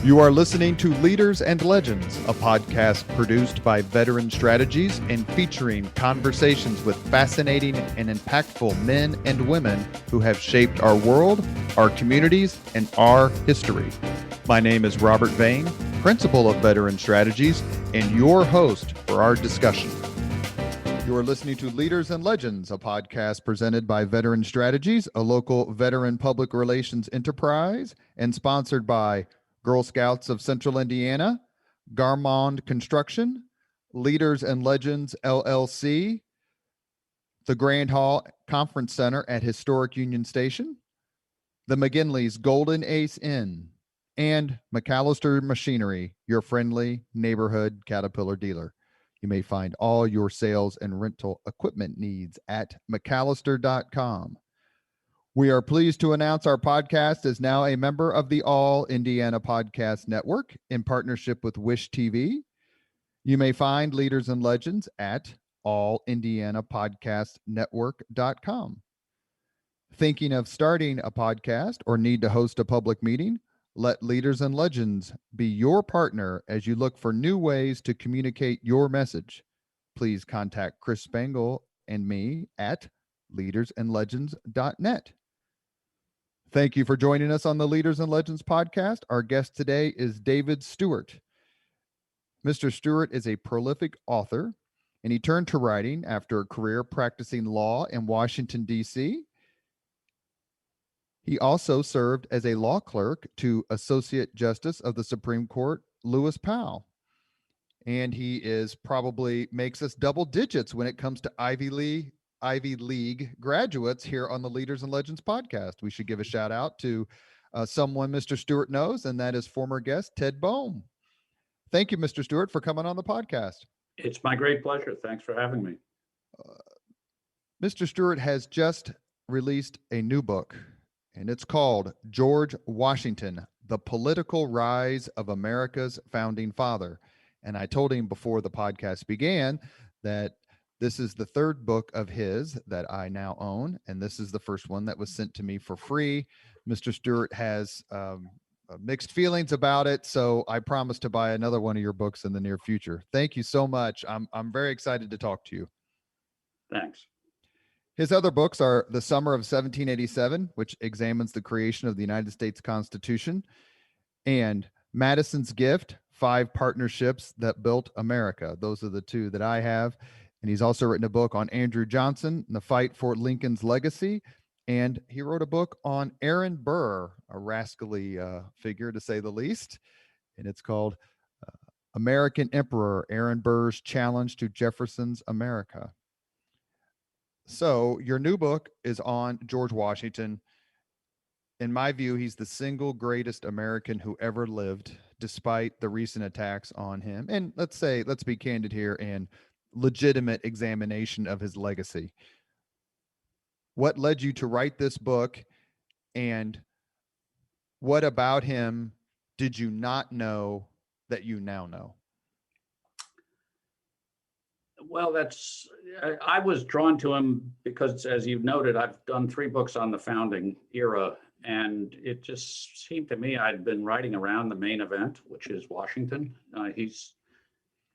You are listening to Leaders and Legends, a podcast produced by Veteran Strategies and featuring conversations with fascinating and impactful men and women who have shaped our world, our communities, and our history. My name is Robert Vane, Principal of Veteran Strategies, and your host for our discussion. You are listening to Leaders and Legends, a podcast presented by Veteran Strategies, a local veteran public relations enterprise, and sponsored by Girl Scouts of Central Indiana, Garmond Construction, Leaders and Legends LLC, the Grand Hall Conference Center at Historic Union Station, the McGinley's Golden Ace Inn, and McAllister Machinery, your friendly neighborhood Caterpillar dealer. You may find all your sales and rental equipment needs at McAllister.com. We are pleased to announce our podcast is now a member of the All Indiana Podcast Network in partnership with Wish TV. You may find Leaders and Legends at allindianapodcastnetwork.com. Thinking of starting a podcast or need to host a public meeting? Let Leaders and Legends be your partner as you look for new ways to communicate your message. Please contact Chris Spangle and me at leadersandlegends.net. Thank you for joining us on the Leaders and Legends podcast. Our guest today is David Stewart. Mr. Stewart is a prolific author, and he turned to writing after a career practicing law in Washington, D.C. He also served as a law clerk to Associate Justice of the Supreme Court, Lewis Powell. And he is probably makes us double digits when it comes to Ivy League graduates here on the Leaders and Legends podcast. We should give a shout out to someone Mr. Stewart knows, and that is former guest Ted Boehm. Thank you, Mr. Stewart, for coming on the podcast. It's my great pleasure. Thanks for having me. Mr. Stewart has just released a new book, and it's called George Washington, The Political Rise of America's Founding Father. And I told him before the podcast began that this is the third book of his that I now own, and this is the first one that was sent to me for free. Mr. Stewart has mixed feelings about it, so I promise to buy another one of your books in the near future. Thank you so much. I'm very excited to talk to you. Thanks. His other books are The Summer of 1787, which examines the creation of the United States Constitution, and Madison's Gift, 5 Partnerships That Built America. Those are the two that I have. And he's also written a book on Andrew Johnson and the fight for Lincoln's legacy. And he wrote a book on Aaron Burr, a rascally figure to say the least. And it's called American Emperor, Aaron Burr's Challenge to Jefferson's America. So your new book is on George Washington. In my view, he's the single greatest American who ever lived, despite the recent attacks on him. And let's be candid here and legitimate examination of his legacy. What led you to write this book, and what about him did you not know that you now know? Well, I was drawn to him because, as you've noted, I've done 3 books on the founding era, and it just seemed to me I'd been writing around the main event, which is Washington. He's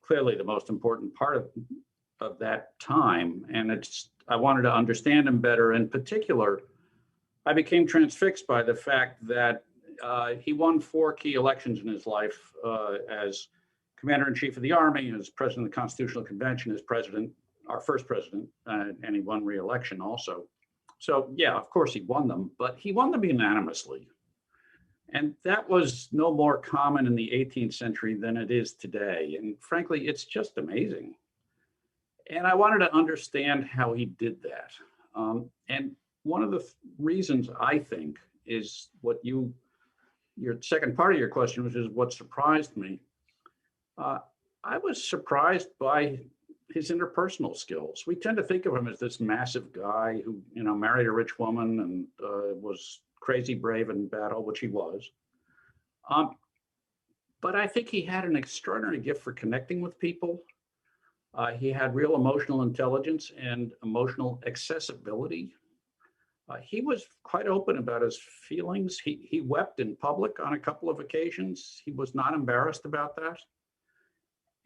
clearly the most important part of that time, and I wanted to understand him better. In particular, I became transfixed by the fact that he won 4 key elections in his life as Commander-in-Chief of the Army, as President of the Constitutional Convention, as President, our first president, and he won re-election also. So, yeah, of course he won them, but he won them unanimously. And that was no more common in the 18th century than it is today. And frankly, it's just amazing. And I wanted to understand how he did that. And one of the reasons I think is what your second part of your question, which is what surprised me. I was surprised by his interpersonal skills. We tend to think of him as this massive guy who, married a rich woman and was crazy brave in battle, which he was. But I think he had an extraordinary gift for connecting with people. He had real emotional intelligence and emotional accessibility. He was quite open about his feelings. He wept in public on a couple of occasions. He was not embarrassed about that.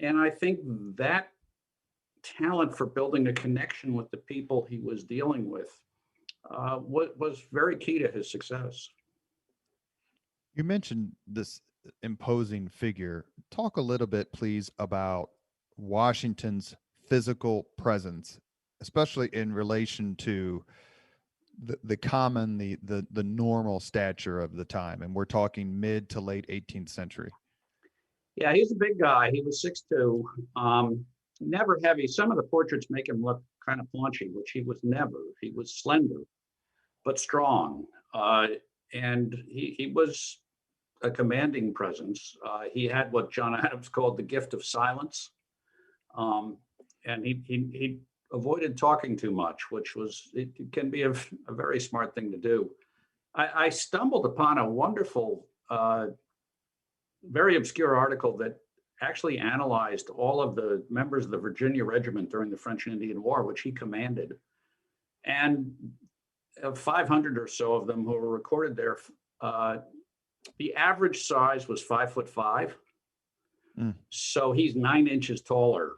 And I think that talent for building a connection with the people he was dealing with was very key to his success. You mentioned this imposing figure. Talk a little bit, please, about Washington's physical presence, especially in relation to the common, the normal stature of the time. And we're talking mid to late 18th century. Yeah, he's a big guy. He was 6'2", never heavy. Some of the portraits make him look kind of paunchy, which he was never. He was slender, but strong. And he was a commanding presence. He had what John Adams called the gift of silence. And he avoided talking too much, which it can be a very smart thing to do. I stumbled upon a wonderful, very obscure article that actually analyzed all of the members of the Virginia Regiment during the French and Indian War, which he commanded. And 500 or so of them who were recorded there, the average size was 5'5". So he's 9 inches taller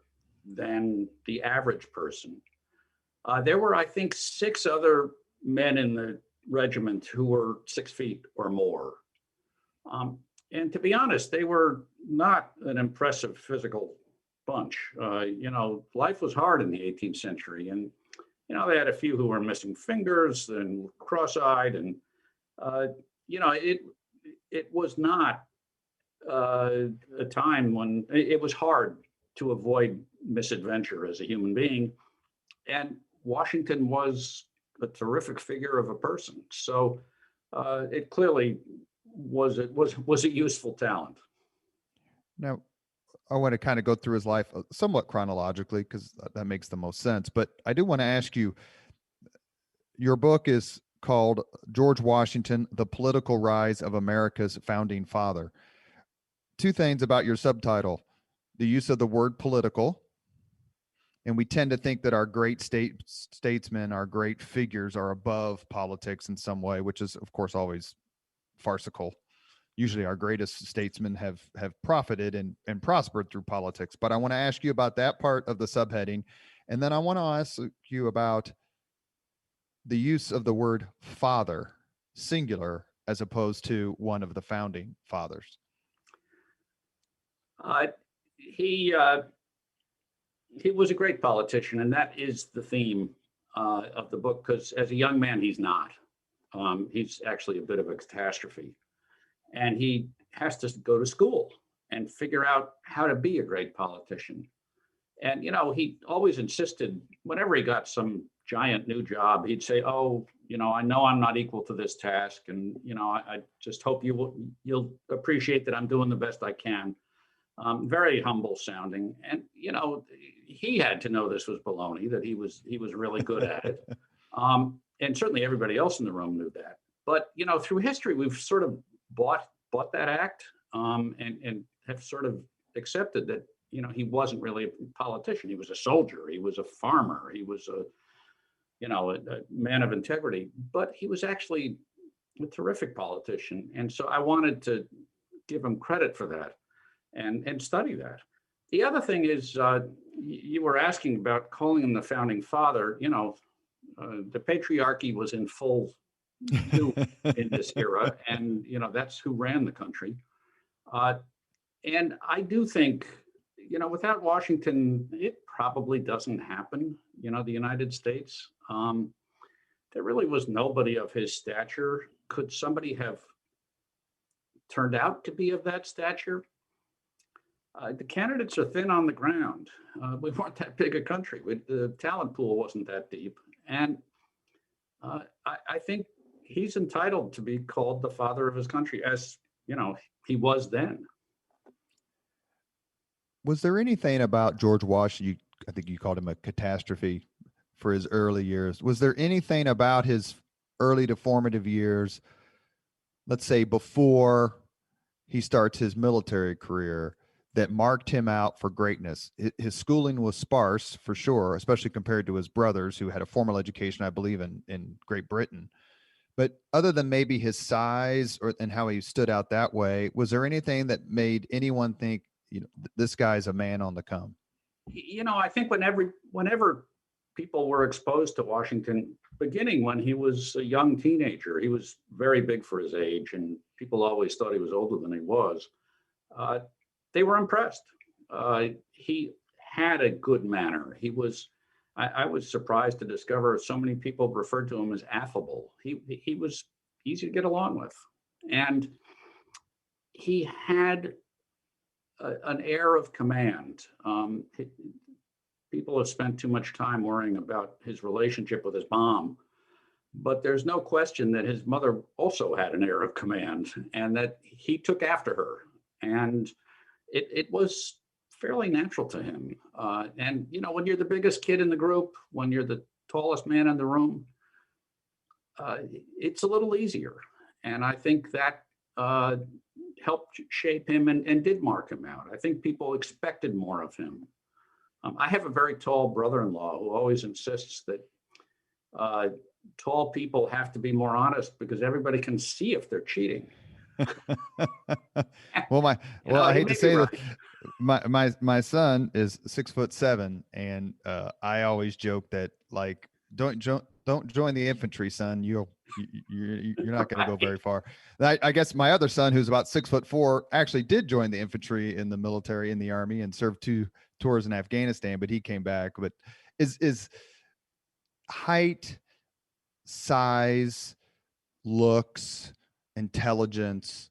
than the average person. There were, I think, 6 other men in the regiment who were 6 feet or more. And to be honest, they were not an impressive physical bunch. Life was hard in the 18th century. And, they had a few who were missing fingers and cross-eyed. And, it was not a time when it was hard to avoid misadventure as a human being. And Washington was a terrific figure of a person. So it clearly was a useful talent. Now, I want to kind of go through his life somewhat chronologically because that makes the most sense. But I do want to ask you, your book is called George Washington, The Political Rise of America's Founding Father. 2 things about your subtitle: the use of the word political. And we tend to think that our great statesmen, our great figures are above politics in some way, which is, of course, always farcical. Usually our greatest statesmen have profited and prospered through politics. But I want to ask you about that part of the subheading. And then I want to ask you about the use of the word father, singular, as opposed to one of the founding fathers. He was a great politician, and that is the theme of the book, because as a young man, he's not. He's actually a bit of a catastrophe. And he has to go to school and figure out how to be a great politician. And, he always insisted, whenever he got some giant new job, he'd say, I know I'm not equal to this task. And, I just hope you'll appreciate that I'm doing the best I can. Very humble sounding. And, he had to know this was baloney, that he was really good at it. And certainly everybody else in the room knew that. But, through history, we've sort of bought that act and have sort of accepted that, he wasn't really a politician. He was a soldier. He was a farmer. He was a man of integrity. But he was actually a terrific politician. And so I wanted to give him credit for that and study that. The other thing is, you were asking about calling him the founding father. The patriarchy was in full in this era, and that's who ran the country. And I do think, without Washington, it probably doesn't happen. The United States, there really was nobody of his stature. Could somebody have turned out to be of that stature? The candidates are thin on the ground. We weren't that big a country. The talent pool wasn't that deep, and I think he's entitled to be called the father of his country, as he was then. Was there anything about George Washington, I think you called him a catastrophe for his early years? Was there anything about his early to formative years, let's say before he starts his military career, that marked him out for greatness. His schooling was sparse for sure, especially compared to his brothers who had a formal education, I believe, in Great Britain. But other than maybe his size and how he stood out that way, was there anything that made anyone think, this guy's a man on the come? I think whenever people were exposed to Washington, beginning when he was a young teenager, he was very big for his age, and people always thought he was older than he was. Uh, they were impressed. He had a good manner. I was surprised to discover so many people referred to him as affable. He was easy to get along with, and he had an air of command. People have spent too much time worrying about his relationship with his mom, but there's no question that his mother also had an air of command, and that he took after her, and it was fairly natural to him. And when you're the biggest kid in the group, when you're the tallest man in the room, it's a little easier. And I think that helped shape him and did mark him out. I think people expected more of him. I have a very tall brother-in-law who always insists that tall people have to be more honest because everybody can see if they're cheating. I hate to say that my son is 6'7", and I always joke that, like, don't join the infantry, son. You're not going to go very far. I guess my other son, who's about 6'4", actually did join the infantry in the military, in the army, and served 2 tours in Afghanistan, but he came back. But is height, size, looks, intelligence,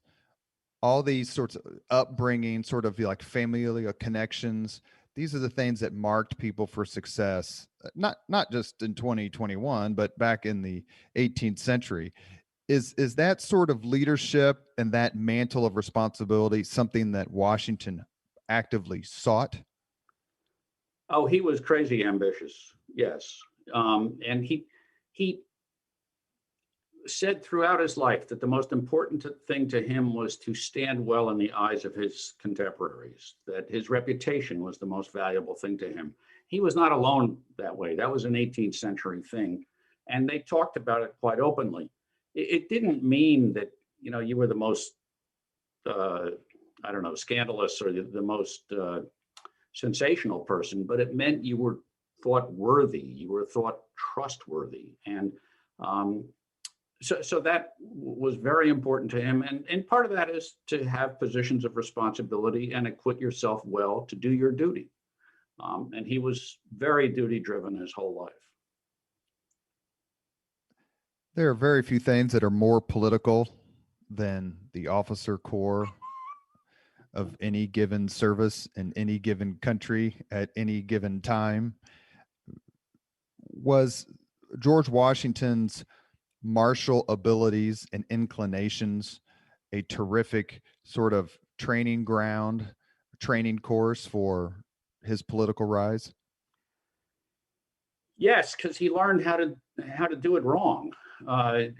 all these sorts of upbringing, sort of like familial connections, these are the things that marked people for success, not just in 2021, but back in the 18th century. Is that sort of leadership and that mantle of responsibility something that Washington actively sought? Oh, he was crazy ambitious. Yes. And he said throughout his life that the most important thing to him was to stand well in the eyes of his contemporaries, that his reputation was the most valuable thing to him. He was not alone that way. That was an 18th century thing. And they talked about it quite openly. It didn't mean that, you were the most, scandalous or the most sensational person, but it meant you were thought worthy, you were thought trustworthy. And so that was very important to him. And part of that is to have positions of responsibility and acquit yourself well to do your duty. And he was very duty driven his whole life. There are very few things that are more political than the officer corps of any given service in any given country at any given time. Was George Washington's martial abilities and inclinations a terrific sort of training course for his political rise? Yes, because he learned how to do it wrong.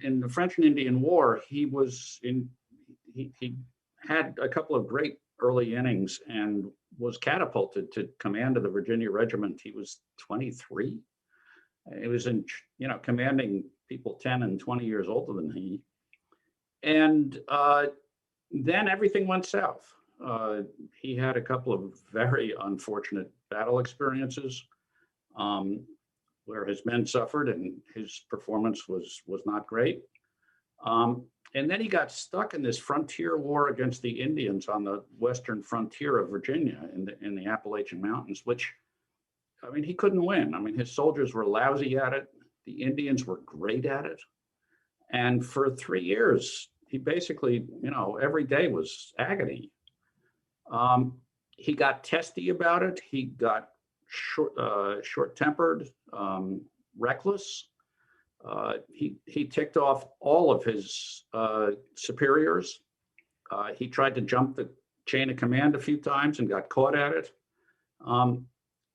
In the French and Indian War, he had a couple of great early innings and was catapulted to command of the Virginia Regiment. He was 23. He was commanding people 10 and 20 years older than he. And then everything went south. He had a couple of very unfortunate battle experiences where his men suffered and his performance was not great. And then he got stuck in this frontier war against the Indians on the western frontier of Virginia in the Appalachian Mountains, which, he couldn't win. His soldiers were lousy at it. The Indians were great at it. And for 3 years, he basically, every day was agony. He got testy about it. He got short-tempered, reckless. He ticked off all of his superiors. He tried to jump the chain of command a few times and got caught at it.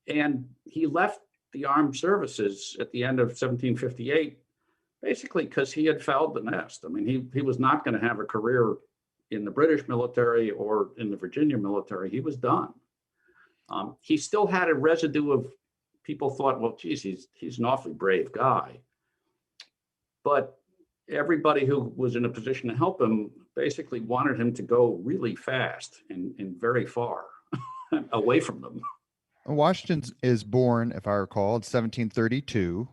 And he left the armed services at the end of 1758, basically because he had fouled the nest. He was not going to have a career in the British military or in the Virginia military, he was done. He still had a residue of people thought, well, geez, he's an awfully brave guy. But everybody who was in a position to help him basically wanted him to go really fast and very far away from them. Washington is born, if I recall, in 1732.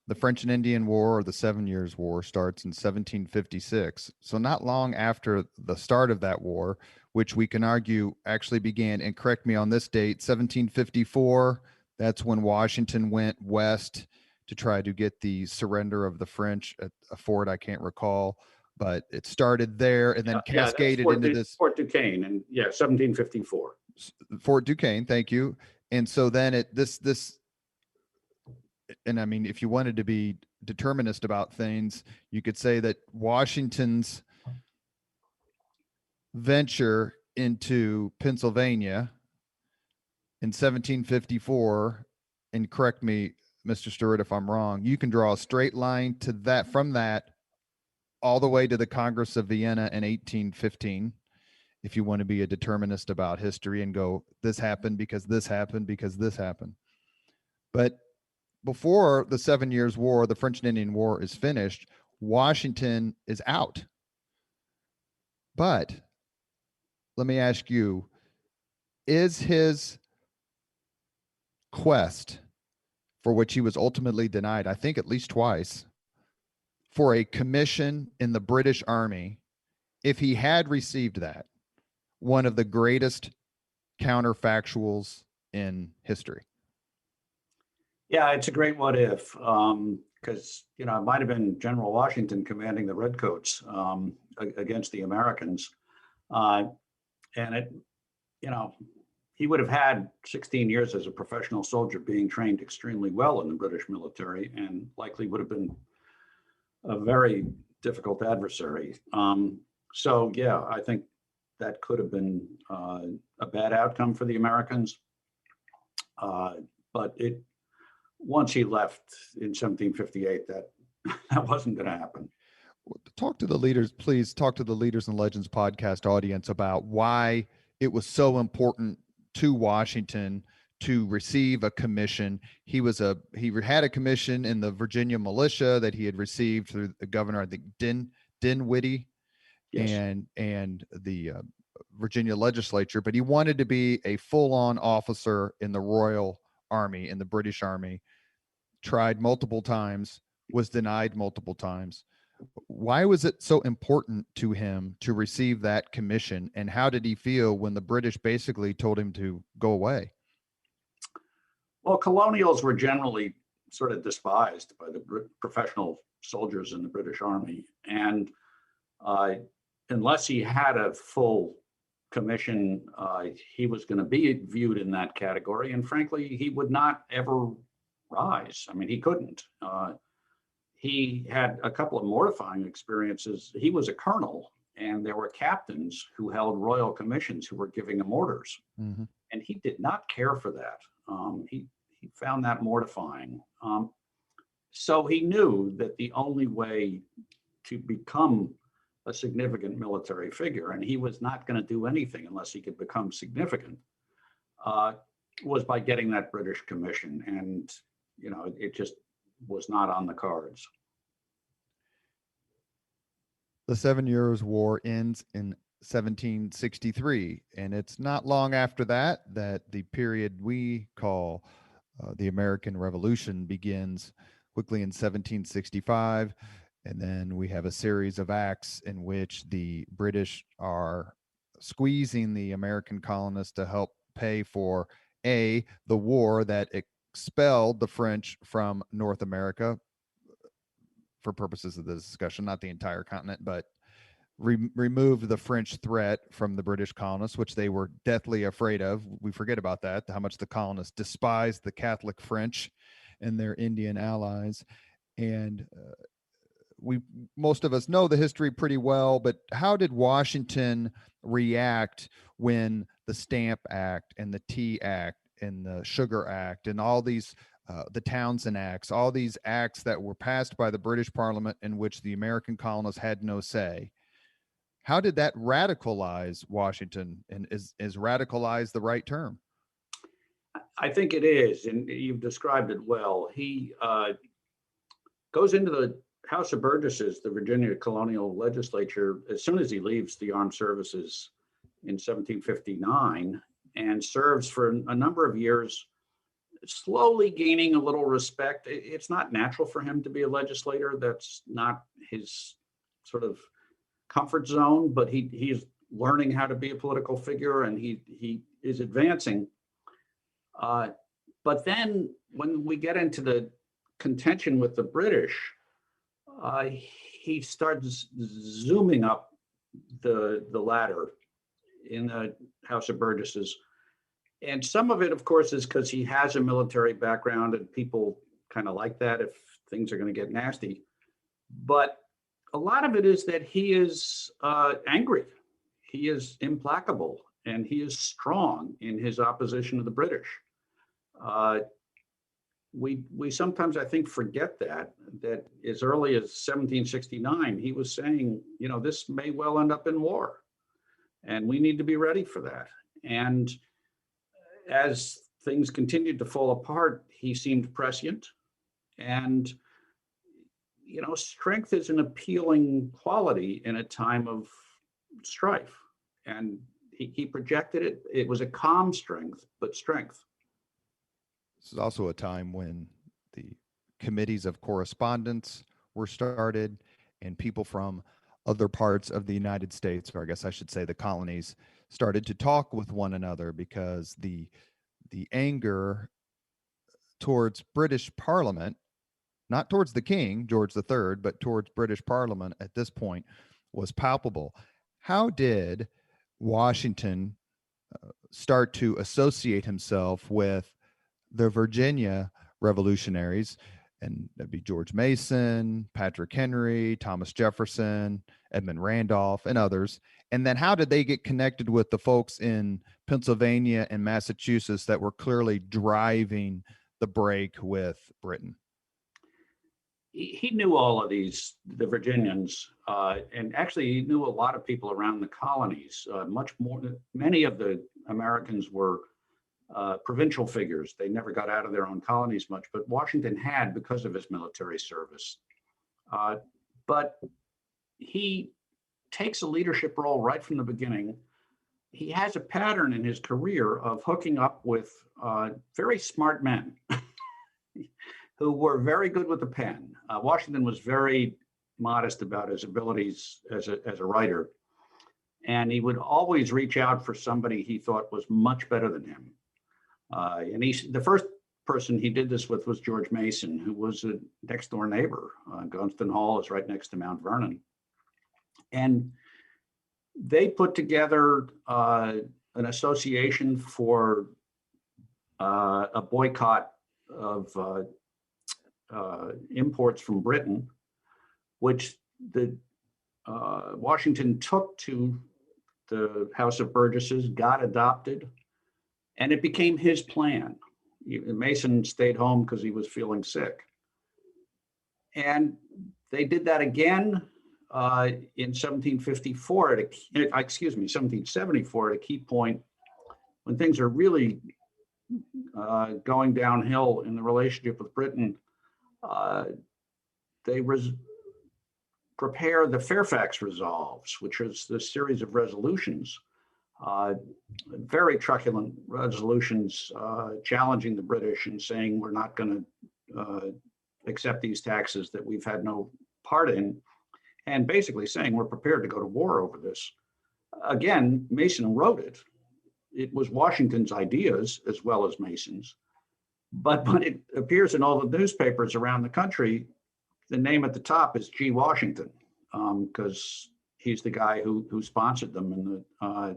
The French and Indian War, or the 7 Years' War, starts in 1756. So not long after the start of that war, which we can argue actually began, and correct me on this date, 1754. That's when Washington went west to try to get the surrender of the French at a fort I can't recall, but it started there and then cascaded into this Fort Duquesne, and 1754. Fort Duquesne. Thank you. And so then and I mean, if you wanted to be determinist about things, you could say that Washington's venture into Pennsylvania in 1754, and correct me, Mr. Stewart, if I'm wrong, you can draw a straight line to that from that all the way to the Congress of Vienna in 1815. If you want to be a determinist about history and go, this happened because this happened because this happened. But before the 7 Years' War, the French and Indian War is finished, Washington is out. But let me ask you, is his quest, for which he was ultimately denied, I think at least twice, for a commission in the British Army, if he had received that, one of the greatest counterfactuals in history? Yeah, it's a great what if, because it might have been General Washington commanding the Redcoats against the Americans, and he would have had 16 years as a professional soldier, being trained extremely well in the British military, and likely would have been a very difficult adversary. So yeah, I think that could have been a bad outcome for the Americans, but once he left in 1758, that wasn't going to happen. Talk to the leaders, please. Talk to the Leaders and Legends podcast audience about why it was so important to Washington to receive a commission. He had a commission in the Virginia militia that he had received through the governor, I think Dinwiddie, yes, and the Virginia legislature, but he wanted to be a full-on officer in the Royal Army, in the British Army. Tried multiple times, was denied multiple times. Why was it so important to him to receive that commission? And how did he feel when the British basically told him to go away? Well, colonials were generally sort of despised by the professional soldiers in the British Army. And unless he had a full commission, he was going to be viewed in that category. And frankly, he would not ever rise. I mean, he couldn't. He had a couple of mortifying experiences. He was a colonel, and there were captains who held royal commissions who were giving him orders. Mm-hmm. And he did not care for that. He found that mortifying. So he knew that the only way to become a significant military figure, and he was not going to do anything unless he could become significant, was by getting that British commission. And, it just was not on the cards. The 7 Years' War ends in 1763, and it's not long after that the period we call the American Revolution begins, quickly in 1765. And then we have a series of acts in which the British are squeezing the American colonists to help pay for the war that expelled the French from North America, for purposes of this discussion, not the entire continent, but removed the French threat from the British colonists, which they were deathly afraid of. We forget about that, how much the colonists despised the Catholic French and their Indian allies. And most of us know the history pretty well, but how did Washington react when the Stamp Act and the Tea Act and the Sugar Act and all these the Townsend Acts, all these acts that were passed by the British Parliament in which the American colonists had no say? How did that radicalize Washington? And is radicalize the right term? I think it is, and you've described it well. He goes into the House of Burgesses, the Virginia colonial legislature, as soon as he leaves the armed services in 1759, and serves for a number of years, slowly gaining a little respect. It's not natural for him to be a legislator. That's not his sort of comfort zone, but he's learning how to be a political figure, and he is advancing. But then when we get into the contention with the British, he starts zooming up the ladder in the House of Burgesses. And some of it, of course, is because he has a military background and people kind of like that if things are going to get nasty. But a lot of it is that he is angry. He is implacable, and he is strong in his opposition to the British. We sometimes, I think, forget that as early as 1769, he was saying, this may well end up in war, and we need to be ready for that. And as things continued to fall apart, he seemed prescient. And, strength is an appealing quality in a time of strife. And he projected it. It was a calm strength, but strength. This is also a time when the committees of correspondence were started, and people from other parts of the United States, or I guess I should say the colonies, started to talk with one another, because the anger towards British Parliament, not towards the King, George III, but towards British Parliament at this point was palpable. How did Washington start to associate himself with the Virginia revolutionaries? And that'd be George Mason, Patrick Henry, Thomas Jefferson, Edmund Randolph, and others. And then how did they get connected with the folks in Pennsylvania and Massachusetts that were clearly driving the break with Britain? He knew all of the Virginians, and actually he knew a lot of people around the colonies, much more. Many of the Americans were provincial figures. They never got out of their own colonies much, but Washington had because of his military service. But he takes a leadership role right from the beginning. He has a pattern in his career of hooking up with very smart men who were very good with the pen. Washington was very modest about his abilities as a writer, and he would always reach out for somebody he thought was much better than him. And the first person he did this with was George Mason, who was a next door neighbor. Gunston Hall is right next to Mount Vernon. And they put together an association for a boycott of imports from Britain, which Washington took to the House of Burgesses, got adopted, and it became his plan. Mason stayed home because he was feeling sick. And they did that again in 1774, 1774, at a key point when things are really going downhill in the relationship with Britain. They prepare the Fairfax Resolves, which is this series of resolutions, very truculent resolutions challenging the British and saying we're not going to accept these taxes that we've had no part in, and basically saying we're prepared to go to war over this. Again, Mason wrote it. It was Washington's ideas as well as Mason's. But when it appears in all the newspapers around the country, the name at the top is G. Washington, because he's the guy who sponsored them in the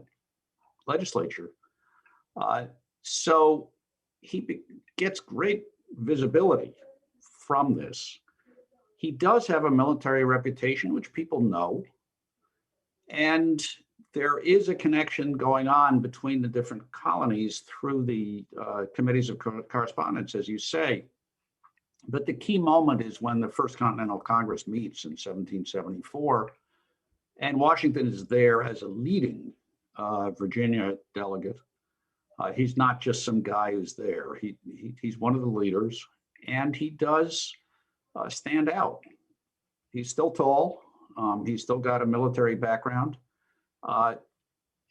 legislature. So he gets great visibility from this. He does have a military reputation, which people know. And there is a connection going on between the different colonies through the committees of correspondence, as you say. But the key moment is when the First Continental Congress meets in 1774, And Washington is there as a leading Virginia delegate. He's not just some guy who's there. He's one of the leaders, and he does stand out. He's still tall. He's still got a military background, uh,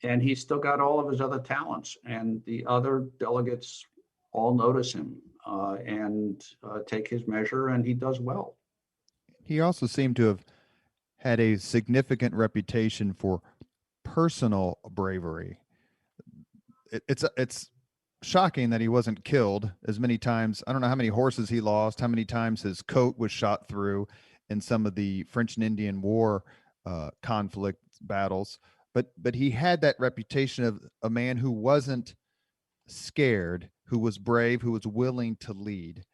and he's still got all of his other talents. And the other delegates all notice him and take his measure, and he does well. He also seemed to have had a significant reputation for personal bravery. It's shocking that he wasn't killed as many times. I don't know how many horses he lost, how many times his coat was shot through in some of the French and Indian War conflict battles. But he had that reputation of a man who wasn't scared, who was brave, who was willing to lead.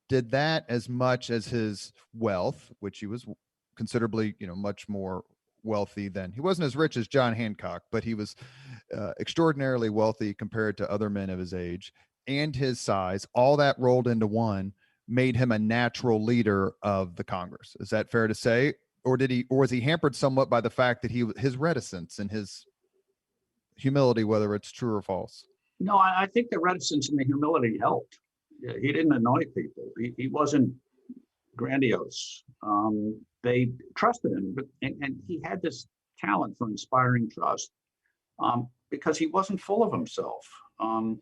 Did that as much as his wealth, which he was considerably, much more wealthy than he wasn't as rich as John Hancock, but he was extraordinarily wealthy compared to other men of his age, and his size, all that rolled into one made him a natural leader of the Congress. Is that fair to say? Or was he hampered somewhat by the fact that his reticence and his humility, whether it's true or false? No, I think the reticence and the humility helped. He didn't annoy people. He wasn't grandiose. They trusted him, and he had this talent for inspiring trust because he wasn't full of himself. And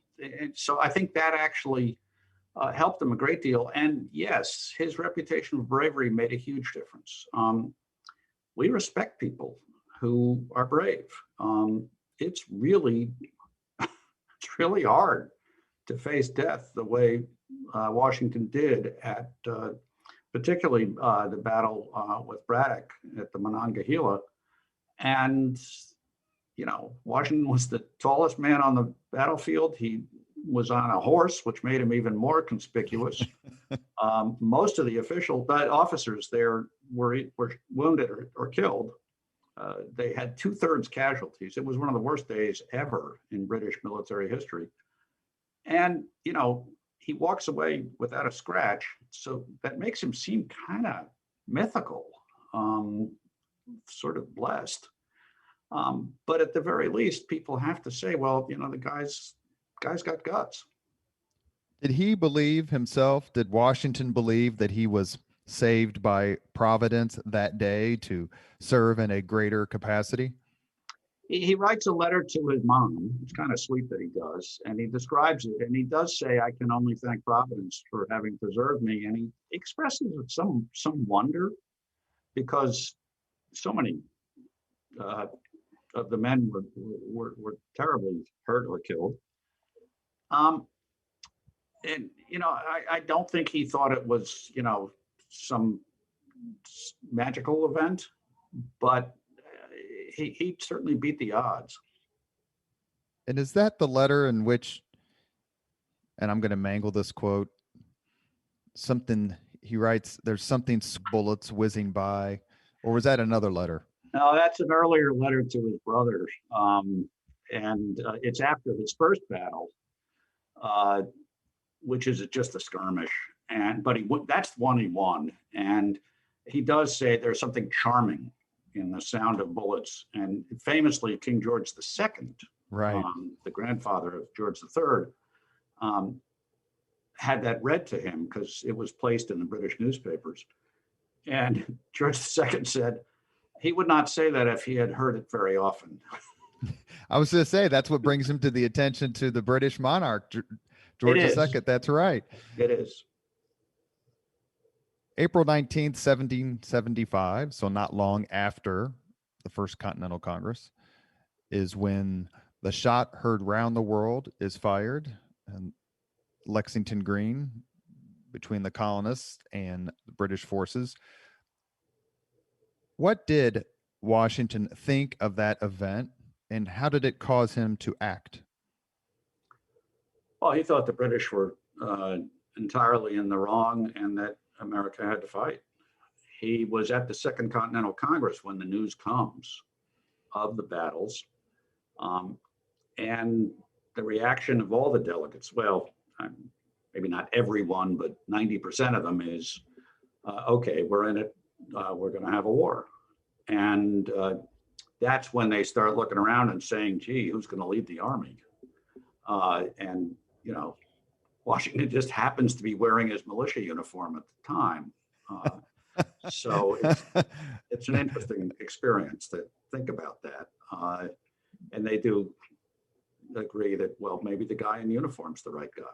so I think that actually helped him a great deal. And yes, his reputation of bravery made a huge difference. We respect people who are brave. It's really, it's really hard to face death the way Washington did at particularly the battle with Braddock at the Monongahela. And, Washington was the tallest man on the battlefield. He was on a horse, which made him even more conspicuous. Most of the officers there were wounded or killed. They had 2/3 casualties. It was one of the worst days ever in British military history. And, he walks away without a scratch. So that makes him seem kind of mythical, sort of blessed. But at the very least, people have to say, well, the guy's got guts. Did he believe himself? Did Washington believe that he was saved by Providence that day to serve in a greater capacity? He writes a letter to his mom. It's kind of sweet that he does. And he describes it. And he does say, I can only thank Providence for having preserved me. And he expresses some wonder because so many of the men were terribly hurt or killed. And, I don't think he thought it was, some magical event, but he certainly beat the odds. And is that the letter in which, and I'm going to mangle this quote, something he writes, there's something bullets whizzing by, or was that another letter? No, that's an earlier letter to his brother. And it's after his first battle, which is just a skirmish. But that's the one he won. And he does say there's something charming in the sound of bullets. And famously, King George II, right, the grandfather of George III, had that read to him because it was placed in the British newspapers. And George II said he would not say that if he had heard it very often. I was going to say that's what brings him to the attention to the British monarch, George II. That's right. It is. April 19th, 1775, so not long after the First Continental Congress, is when the shot heard round the world is fired and Lexington Green between the colonists and the British forces. What did Washington think of that event, and how did it cause him to act? Well, he thought the British were entirely in the wrong and that America had to fight. He was at the Second Continental Congress when the news comes of the battles. And the reaction of all the delegates, well, maybe not everyone, but 90% of them is, okay, we're in it. We're going to have a war. And that's when they start looking around and saying, gee, who's going to lead the army? And, you know, Washington just happens to be wearing his militia uniform at the time. So it's an interesting experience to think about that. And they do agree that, well, maybe the guy in uniform's the right guy.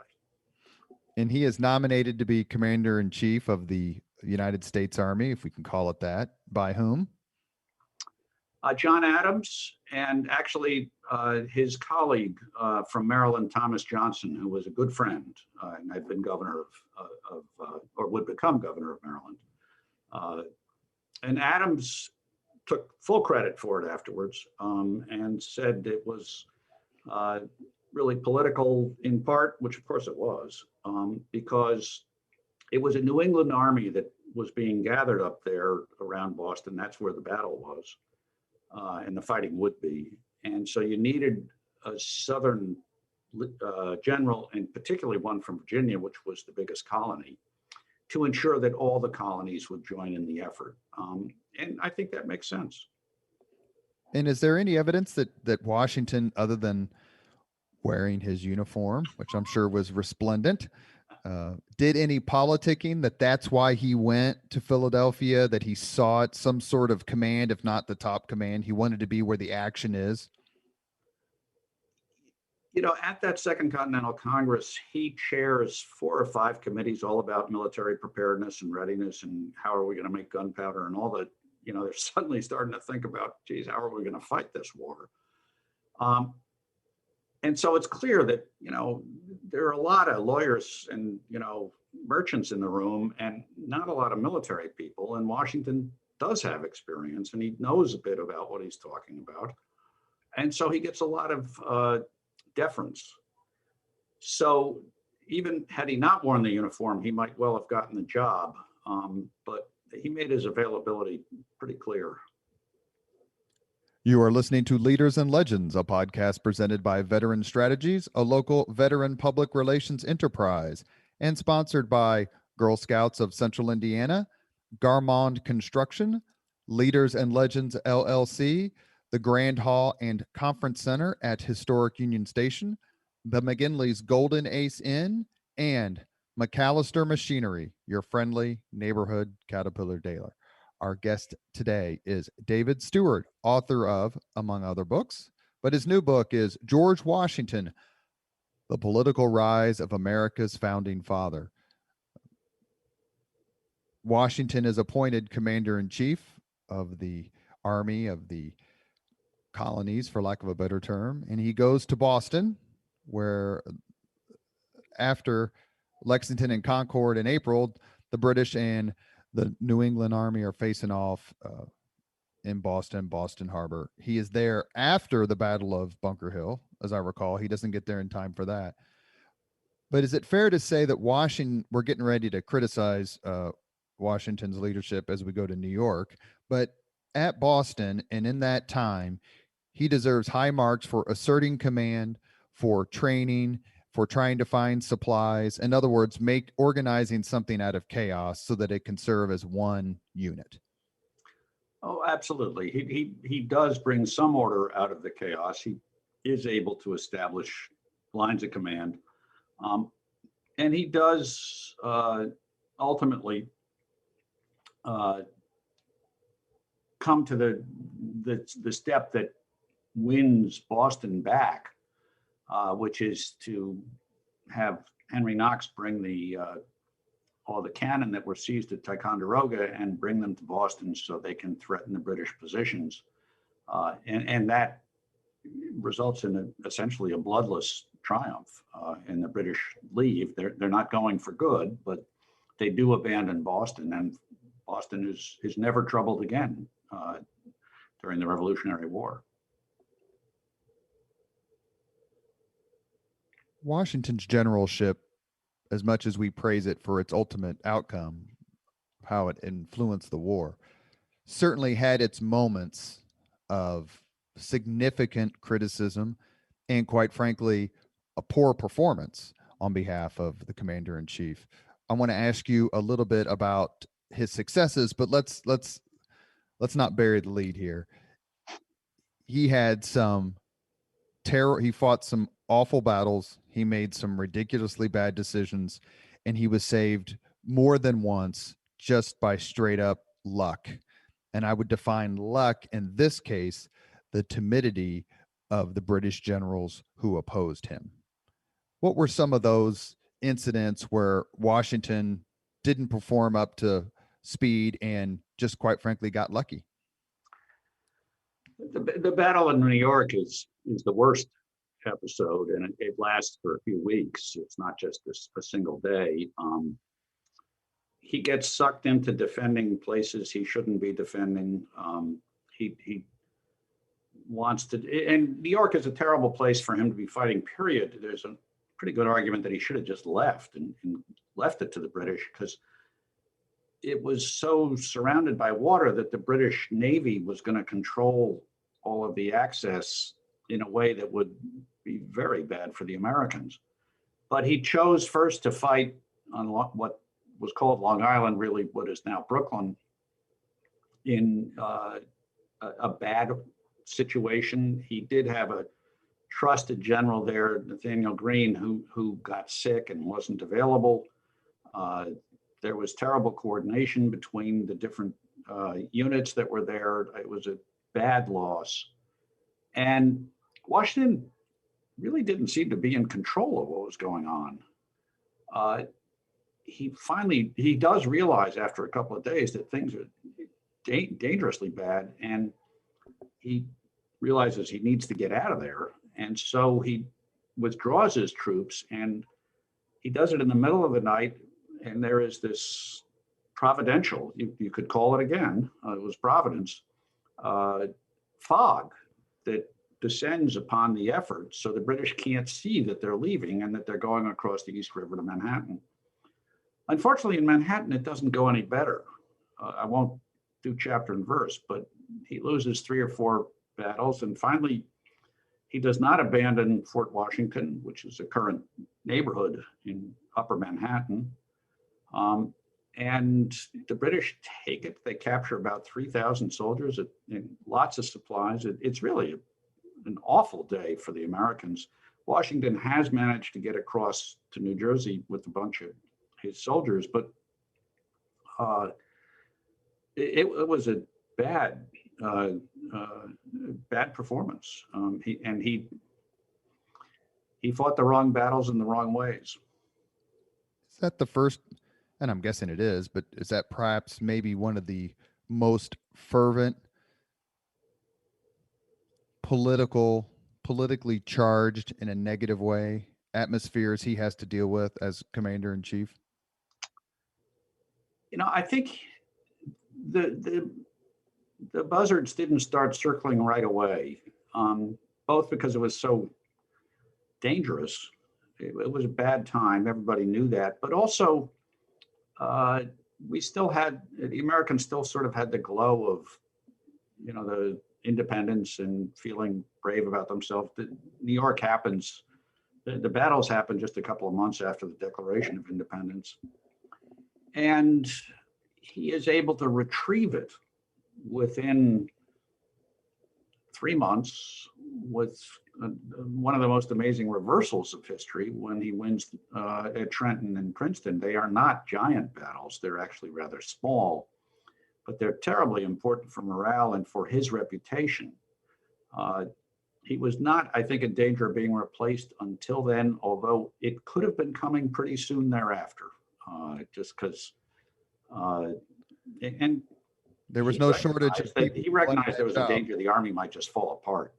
And he is nominated to be commander in chief of the United States Army, if we can call it that. By whom? John Adams, and actually his colleague from Maryland, Thomas Johnson, who was a good friend and had been governor or would become governor of Maryland. And Adams took full credit for it afterwards and said it was really political in part, which of course it was, because it was a New England army that was being gathered up there around Boston. That's where the battle was. And the fighting would be. And so you needed a Southern general, and particularly one from Virginia, which was the biggest colony, to ensure that all the colonies would join in the effort. And I think that makes sense. And is there any evidence that Washington, other than wearing his uniform, which I'm sure was resplendent, did any politicking, that's why he went to Philadelphia, that he sought some sort of command, if not the top command? He wanted to be where the action is. You know, at that Second Continental Congress, he chairs 4 or 5 committees all about military preparedness and readiness and how are we going to make gunpowder and all that. You know, they're suddenly starting to think about, geez, how are we going to fight this war? And so it's clear that, you know, there are a lot of lawyers and, you know, merchants in the room and not a lot of military people. And Washington does have experience and he knows a bit about what he's talking about. And so he gets a lot of deference. So even had he not worn the uniform, he might well have gotten the job. But he made his availability pretty clear. You are listening to Leaders and Legends, a podcast presented by Veteran Strategies, a local veteran public relations enterprise, and sponsored by Girl Scouts of Central Indiana, Garmond Construction, Leaders and Legends LLC, the Grand Hall and Conference Center at Historic Union Station, the McGinley's Golden Ace Inn, and McAllister Machinery, your friendly neighborhood Caterpillar dealer. Our guest today is David Stewart, author of, among other books, but his new book is George Washington, The Political Rise of America's Founding Father. Washington is appointed commander-in-chief of the Army of the Colonies, for lack of a better term, and he goes to Boston, where after Lexington and Concord in April, the British and the New England Army are facing off in Boston Harbor. He is there after the Battle of Bunker Hill, as I recall. He doesn't get there in time for that. But is it fair to say that we're getting ready to criticize Washington's leadership as we go to New York, but at Boston and in that time, he deserves high marks for asserting command, for training, for trying to find supplies. In other words, organizing something out of chaos so that it can serve as one unit. Oh, absolutely. He does bring some order out of the chaos. He is able to establish lines of command. And he does ultimately come to the step that wins Boston back, which is to have Henry Knox bring all the cannon that were seized at Ticonderoga and bring them to Boston so they can threaten the British positions. And that results in essentially a bloodless triumph. And the British leave. They're not going for good, but they do abandon Boston, and Boston is never troubled again during the Revolutionary War. Washington's generalship, as much as we praise it for its ultimate outcome, how it influenced the war, certainly had its moments of significant criticism and, quite frankly, a poor performance on behalf of the commander-in-chief. I want to ask you a little bit about his successes, but let's not bury the lead here. he had some terror. He fought some awful battles. He made some ridiculously bad decisions, and he was saved more than once just by straight up luck. And I would define luck in this case, the timidity of the British generals who opposed him. What were some of those incidents where Washington didn't perform up to speed and just quite frankly got lucky? The battle in New York is the worst episode, and it lasts for a few weeks. It's not just a single day. He gets sucked into defending places he shouldn't be defending. He wants to, and New York is a terrible place for him to be fighting, period. There's a pretty good argument that he should have just left and left it to the British, because it was so surrounded by water that the British Navy was going to control all of the access in a way that would be very bad for the Americans. But he chose first to fight on what was called Long Island, really what is now Brooklyn, in a bad situation. He did have a trusted general there, Nathaniel Greene, who got sick and wasn't available. There was terrible coordination between the different units that were there. It was a bad loss. And Washington really didn't seem to be in control of what was going on. He does realize after a couple of days that things are dangerously bad, and he realizes he needs to get out of there. And so he withdraws his troops, and he does it in the middle of the night. And there is this providential, you could call it again, it was Providence, fog that descends upon the effort, so the British can't see that they're leaving and that they're going across the East River to Manhattan. Unfortunately, in Manhattan, it doesn't go any better. I won't do chapter and verse, but he loses 3 or 4 battles, and finally, he does not abandon Fort Washington, which is a current neighborhood in Upper Manhattan. And the British take it. They capture about 3,000 soldiers and lots of supplies. It's really an awful day for the Americans. Washington has managed to get across to New Jersey with a bunch of his soldiers, but it was a bad performance. He fought the wrong battles in the wrong ways. Is that the first, and I'm guessing it is, but is that perhaps maybe one of the most fervent politically charged in a negative way atmospheres he has to deal with as commander in chief? I think the buzzards didn't start circling right away, both because it was so dangerous. It was a bad time. Everybody knew that, but also the Americans still sort of had the glow of, the independence and feeling brave about themselves. New York happens, the battles happened just a couple of months after the Declaration of Independence. And he is able to retrieve it within 3 months with one of the most amazing reversals of history when he wins at Trenton and Princeton. They are not giant battles. They're actually rather small, but they're terribly important for morale and for his reputation. He was not, I think, in danger of being replaced until then, although it could have been coming pretty soon thereafter, just because, and there was no shortage of people. He recognized there was a danger the Army might just fall apart.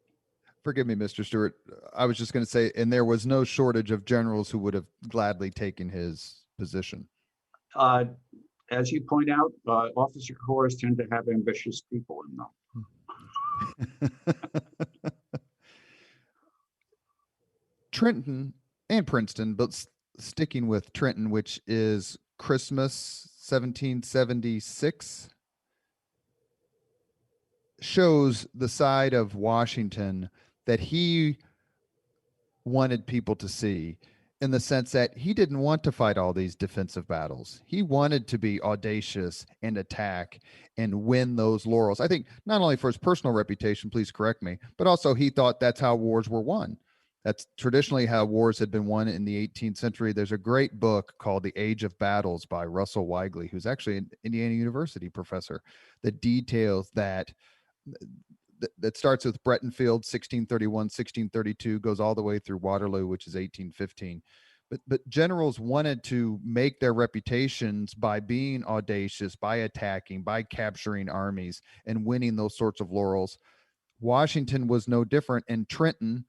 Forgive me, Mr. Stewart. I was just going to say, and there was no shortage of generals who would have gladly taken his position. As you point out, officer corps tend to have ambitious people in them. Trenton and Princeton, but sticking with Trenton, which is Christmas 1776, shows the side of Washington that he wanted people to see. in the sense that he didn't want to fight all these defensive battles. He wanted to be audacious and attack and win those laurels. I think not only for his personal reputation, please correct me, but also he thought that's how wars were won. That's traditionally how wars had been won in the 18th century. There's a great book called The Age of Battles by Russell Weigley, who's actually an Indiana University professor, that details that starts with Bretonfield, 1631, 1632, goes all the way through Waterloo, which is 1815. But generals wanted to make their reputations by being audacious, by attacking, by capturing armies and winning those sorts of laurels. Washington was no different, and Trenton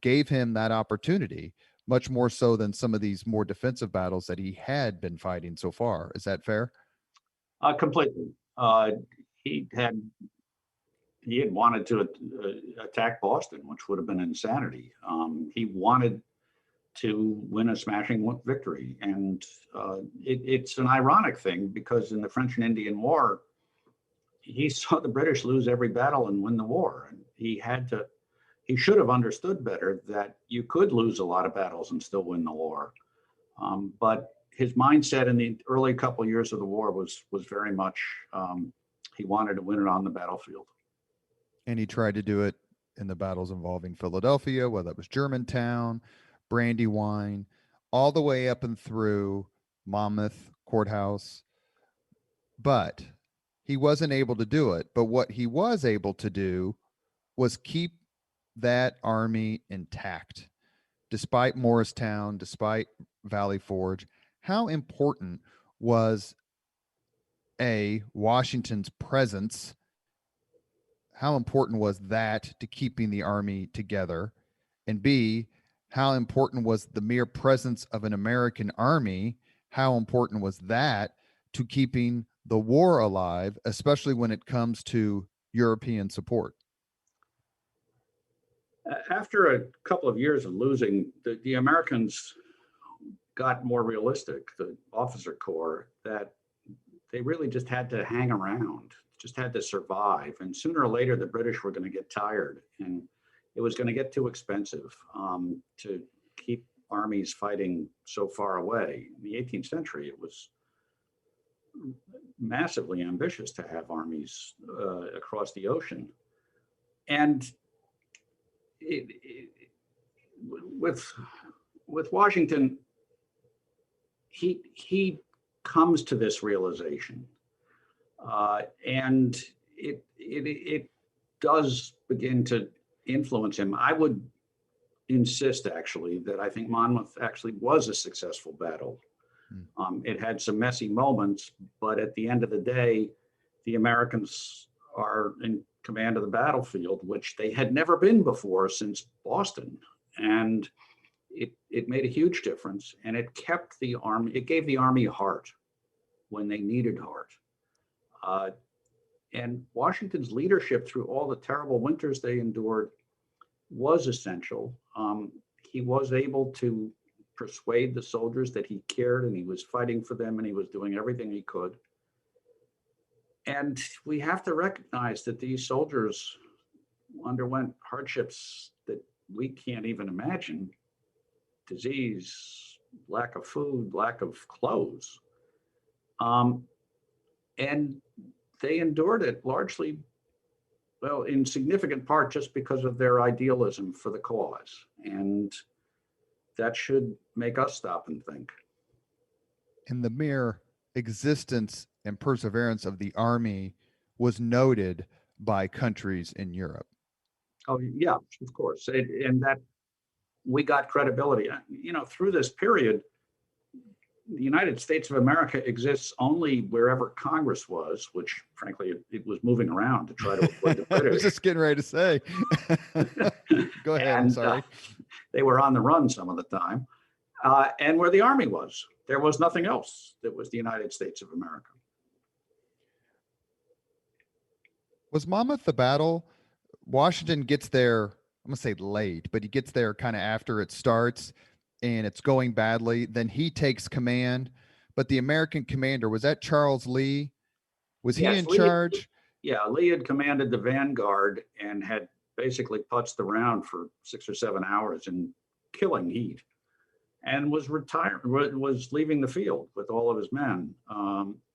gave him that opportunity, much more so than some of these more defensive battles that he had been fighting so far. Is that fair? Completely. He had he had wanted to attack Boston, which would have been insanity. He wanted to win a smashing victory, and it's an ironic thing because in the French and Indian War, he saw the British lose every battle and win the war, and he should have understood better that you could lose a lot of battles and still win the war. But his mindset in the early couple of years of the war was very much he wanted to win it on the battlefield. And he tried to do it in the battles involving Philadelphia, whether it was Germantown, Brandywine, all the way up and through Monmouth Courthouse. But he wasn't able to do it. But what he was able to do was keep that army intact, despite Morristown, despite Valley Forge. How important was Washington's presence? How important was that to keeping the army together? And B, how important was the mere presence of an American army? How important was that to keeping the war alive, especially when it comes to European support? After a couple of years of losing, the Americans got more realistic, the officer corps, that they really just had to hang around, just had to survive. And sooner or later, the British were going to get tired, and it was going to get too expensive to keep armies fighting so far away. In the 18th century, it was massively ambitious to have armies across the ocean. And with Washington, he comes to this realization, and it does begin to influence him. I would insist, actually, that I think Monmouth actually was a successful battle. It had some messy moments, but at the end of the day, the Americans are in command of the battlefield, which they had never been before since Boston. And it made a huge difference, and it kept the army, it gave the army heart when they needed heart. And Washington's leadership through all the terrible winters they endured was essential. He was able to persuade the soldiers that he cared and he was fighting for them and he was doing everything he could. And we have to recognize that these soldiers underwent hardships that we can't even imagine: disease, lack of food, lack of clothes. And they endured it largely, well, in significant part, just because of their idealism for the cause. And that should make us stop and think. And the mere existence and perseverance of the army was noted by countries in Europe. Oh, yeah, of course. And that we got credibility. Through this period, the United States of America exists only wherever Congress was, which frankly, it was moving around to try to avoid the British. I was just getting ready to say. Go ahead, I'm sorry. They were on the run some of the time. And where the army was, there was nothing else that was the United States of America. Was Monmouth the battle? Washington gets there, I'm going to say late, but he gets there kind of after it starts and it's going badly. Then he takes command. But the American commander, was that Charles Lee? Was he in charge? Yeah, Lee had commanded the vanguard and had basically putzed around for 6 or 7 hours in killing heat. and was leaving the field with all of his men.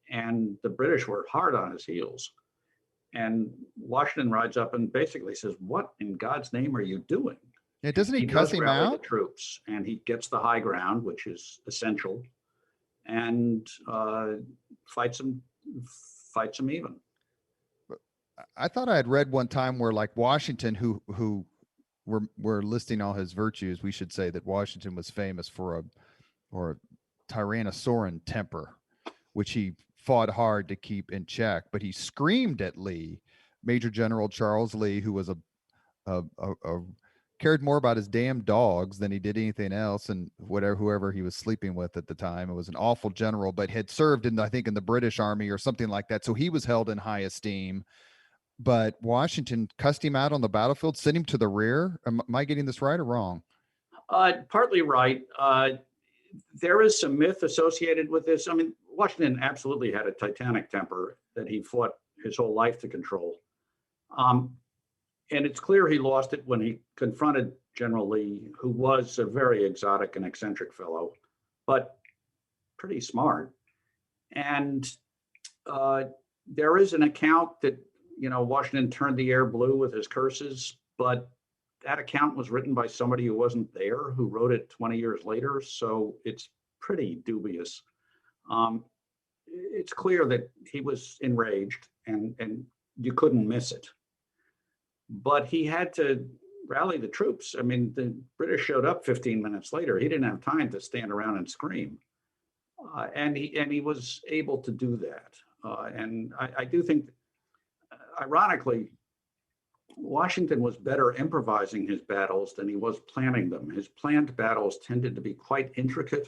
And the British were hard on his heels. And Washington rides up and basically says, "What in God's name are you doing?" Yeah, And doesn't he he cuss does him rally the out? troops, and he gets the high ground, which is essential, and fights him fights him even. I thought I had read one time where like Washington, who were listing all his virtues, we should say that Washington was famous for a tyrannosaurian temper, which he fought hard to keep in check. But he screamed at Lee, Major General Charles Lee, who was a cared more about his damn dogs than he did anything else, and whoever he was sleeping with at the time. It was an awful general, but had served in, I think, in the British Army or something like that. So he was held in high esteem. But Washington cussed him out on the battlefield, sent him to the rear. Am I getting this right or wrong? Partly right. There is some myth associated with this. I mean, Washington absolutely had a titanic temper that he fought his whole life to control. Um, and it's clear he lost it when he confronted General Lee, who was a very exotic and eccentric fellow, but pretty smart. And there is an account that, Washington turned the air blue with his curses, but that account was written by somebody who wasn't there, who wrote it 20 years later. So it's pretty dubious. It's clear that he was enraged, and you couldn't miss it. But he had to rally the troops. I mean, the British showed up 15 minutes later. He didn't have time to stand around and scream. And he was able to do that. And I do think, ironically, Washington was better improvising his battles than he was planning them. His planned battles tended to be quite intricate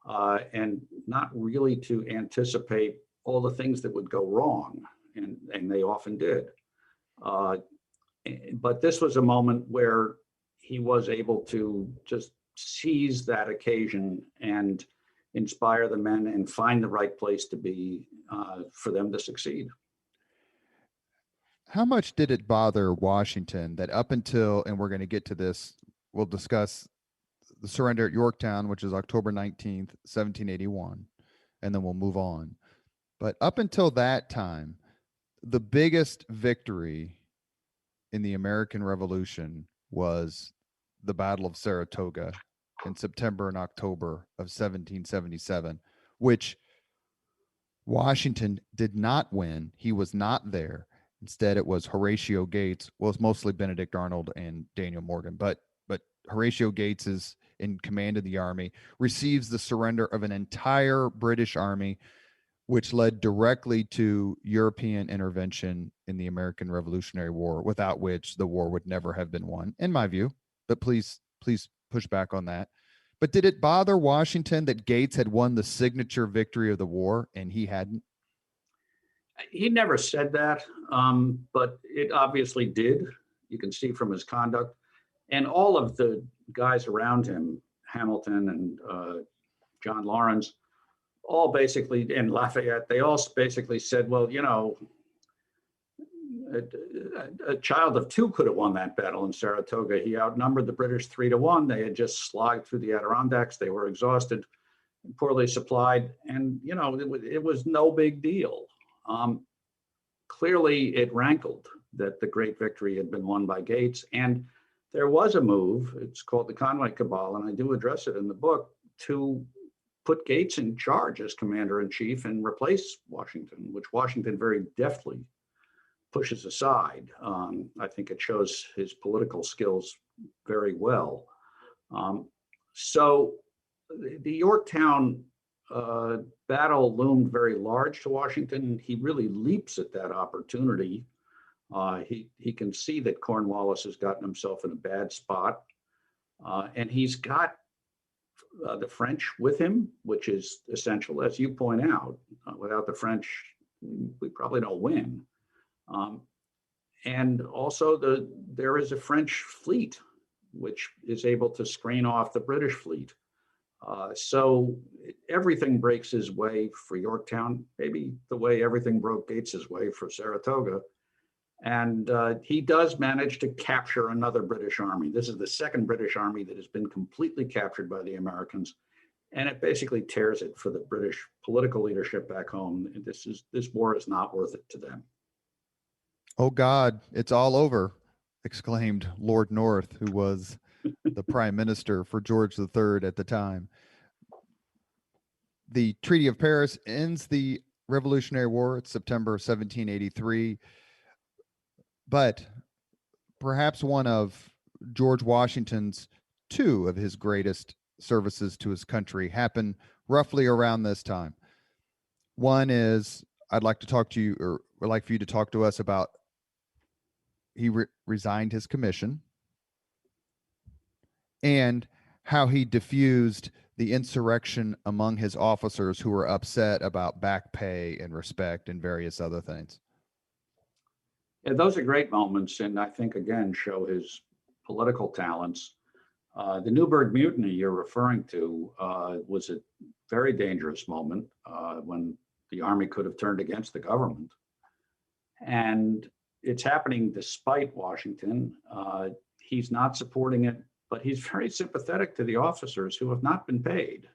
and not really to anticipate all the things that would go wrong, and they often did. But this was a moment where he was able to just seize that occasion and inspire the men and find the right place to be for them to succeed. How much did it bother Washington that up until, and we're going to get to this, we'll discuss the surrender at Yorktown, which is October 19th, 1781, and then we'll move on. But up until that time, the biggest victory in the American Revolution was the Battle of Saratoga in September and October of 1777, which Washington did not win. He was not there. Instead, it was Horatio Gates. Well, it's mostly Benedict Arnold and Daniel Morgan, but Horatio Gates is in command of the army, receives the surrender of an entire British army, which led directly to European intervention in the American Revolutionary War, without which the war would never have been won, in my view. But please push back on that. But did it bother Washington that Gates had won the signature victory of the war and he hadn't? He never said that, but it obviously did. You can see from his conduct. And all of the guys around him, Hamilton and John Lawrence, all basically, and Lafayette, they all basically said, well, a child of two could have won that battle in Saratoga. He outnumbered the British 3-1. They had just slogged through the Adirondacks. They were exhausted, poorly supplied, and it was no big deal. Clearly, it rankled that the great victory had been won by Gates, and there was a move. It's called the Conway Cabal, and I do address it in the book, to put Gates in charge as commander-in-chief and replace Washington, which Washington very deftly pushes aside. I think it shows his political skills very well. So the Yorktown battle loomed very large to Washington. He really leaps at that opportunity. He can see that Cornwallis has gotten himself in a bad spot, and he's got the French with him, which is essential, as you point out. Without the French, we probably don't win. And also there is a French fleet, which is able to screen off the British fleet. So everything breaks his way for Yorktown, maybe the way everything broke Gates's way for Saratoga. And he does manage to capture another British army. This is the second British army that has been completely captured by the Americans. And it basically tears it for the British political leadership back home. This war is not worth it to them. Oh God, it's all over, exclaimed Lord North, who was the prime minister for George III at the time. The Treaty of Paris ends the Revolutionary War. It's September 1783. But perhaps one of George Washington's two of his greatest services to his country happened roughly around this time. One is I'd like to talk to you, or would like for you to talk to us about he resigned his commission and how he diffused the insurrection among his officers who were upset about back pay and respect and various other things. Yeah, those are great moments, and I think, again, show his political talents. The Newburgh Mutiny you're referring to was a very dangerous moment when the army could have turned against the government. And it's happening despite Washington. He's not supporting it, but he's very sympathetic to the officers who have not been paid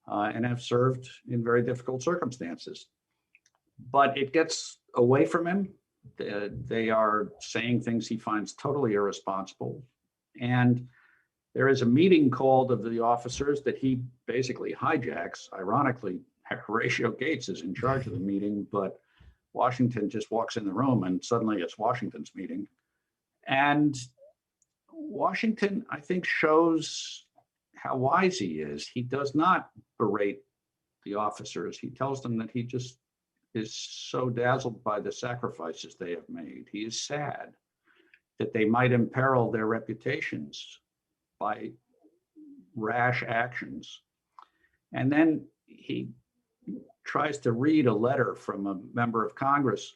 and have served in very difficult circumstances. But it gets away from him. They are saying things he finds totally irresponsible. And there is a meeting called of the officers that he basically hijacks. Ironically, Horatio Gates is in charge of the meeting, but Washington just walks in the room and suddenly it's Washington's meeting. And Washington, I think, shows how wise he is. He does not berate the officers. He tells them that he just is so dazzled by the sacrifices they have made. He is sad that they might imperil their reputations by rash actions. And then he tries to read a letter from a member of Congress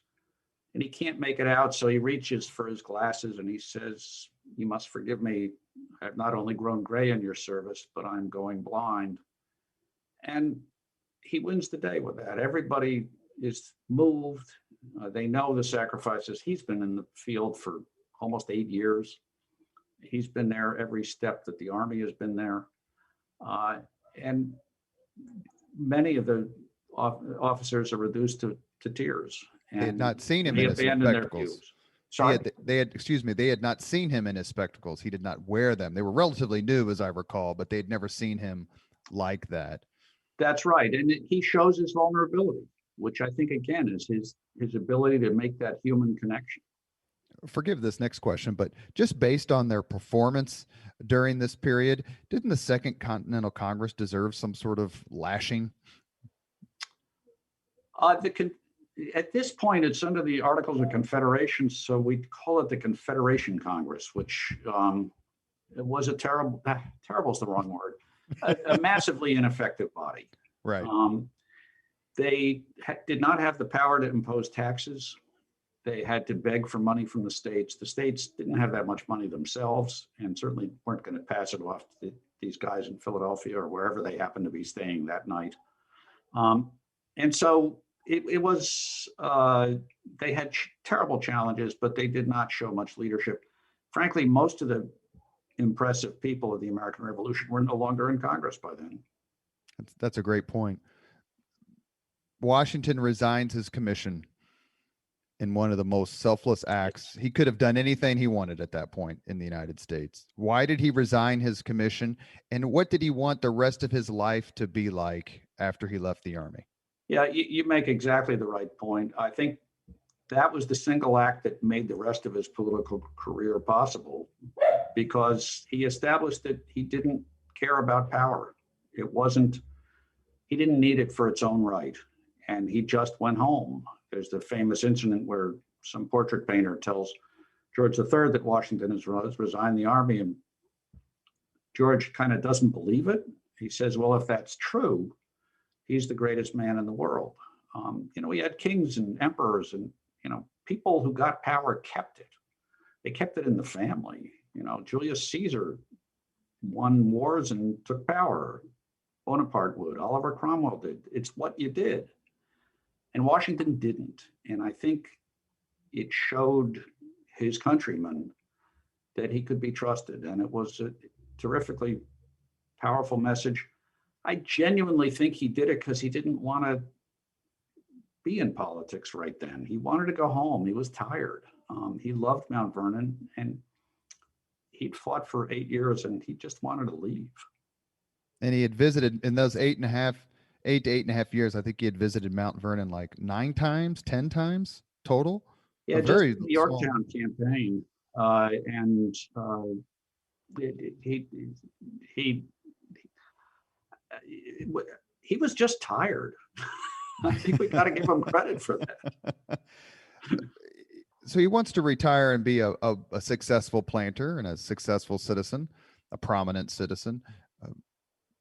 and he can't make it out. So he reaches for his glasses and he says, "You must forgive me. I've not only grown gray in your service, but I'm going blind." And he wins the day with that. Everybody is moved. They know the sacrifices. He's been in the field for almost 8 years. He's been there every step that the army has been there. And many of the officers are reduced to tears. And they had not seen him they in his abandon their spectacles. views. Sorry. They had not seen him in his spectacles. He did not wear them. They were relatively new, as I recall, but they had never seen him like that. That's right. And he shows his vulnerability, which I think, again, is his ability to make that human connection. Forgive this next question, but just based on their performance during this period, didn't the Second Continental Congress deserve some sort of lashing? At this point, it's under the Articles of Confederation, so we call it the Confederation Congress, which it was a terrible is the wrong word, a massively ineffective body. Right. They did not have the power to impose taxes. They had to beg for money from the states. The states didn't have that much money themselves and certainly weren't going to pass it off to these guys in Philadelphia or wherever they happened to be staying that night. And so it was, they had terrible challenges, but they did not show much leadership. Frankly, most of the impressive people of the American Revolution were no longer in Congress by then. That's a great point. Washington resigns his commission in one of the most selfless acts. He could have done anything he wanted at that point in the United States. Why did he resign his commission? And what did he want the rest of his life to be like after he left the army? Yeah, you make exactly the right point. I think that was the single act that made the rest of his political career possible, because he established that he didn't care about power. He didn't need it for its own right. And he just went home. There's the famous incident where some portrait painter tells George III that Washington has resigned the army, and George kind of doesn't believe it. He says, well, if that's true, he's the greatest man in the world. We had kings and emperors and, people who got power kept it. They kept it in the family. Julius Caesar won wars and took power. Bonaparte would, Oliver Cromwell did. It's what you did. And Washington didn't. And I think it showed his countrymen that he could be trusted. And it was a terrifically powerful message. I genuinely think he did it because he didn't want to be in politics right then. He wanted to go home. He was tired. He loved Mount Vernon, and he'd fought for 8 years, and he just wanted to leave. And he had visited in those 8 to 8.5 years. I think he had visited Mount Vernon like 9 times, 10 times total. A Yeah, just very the small. Yorktown campaign, and he he he was just tired. I think we got to give him credit for that. So he wants to retire and be a successful planter and a successful citizen, a prominent citizen.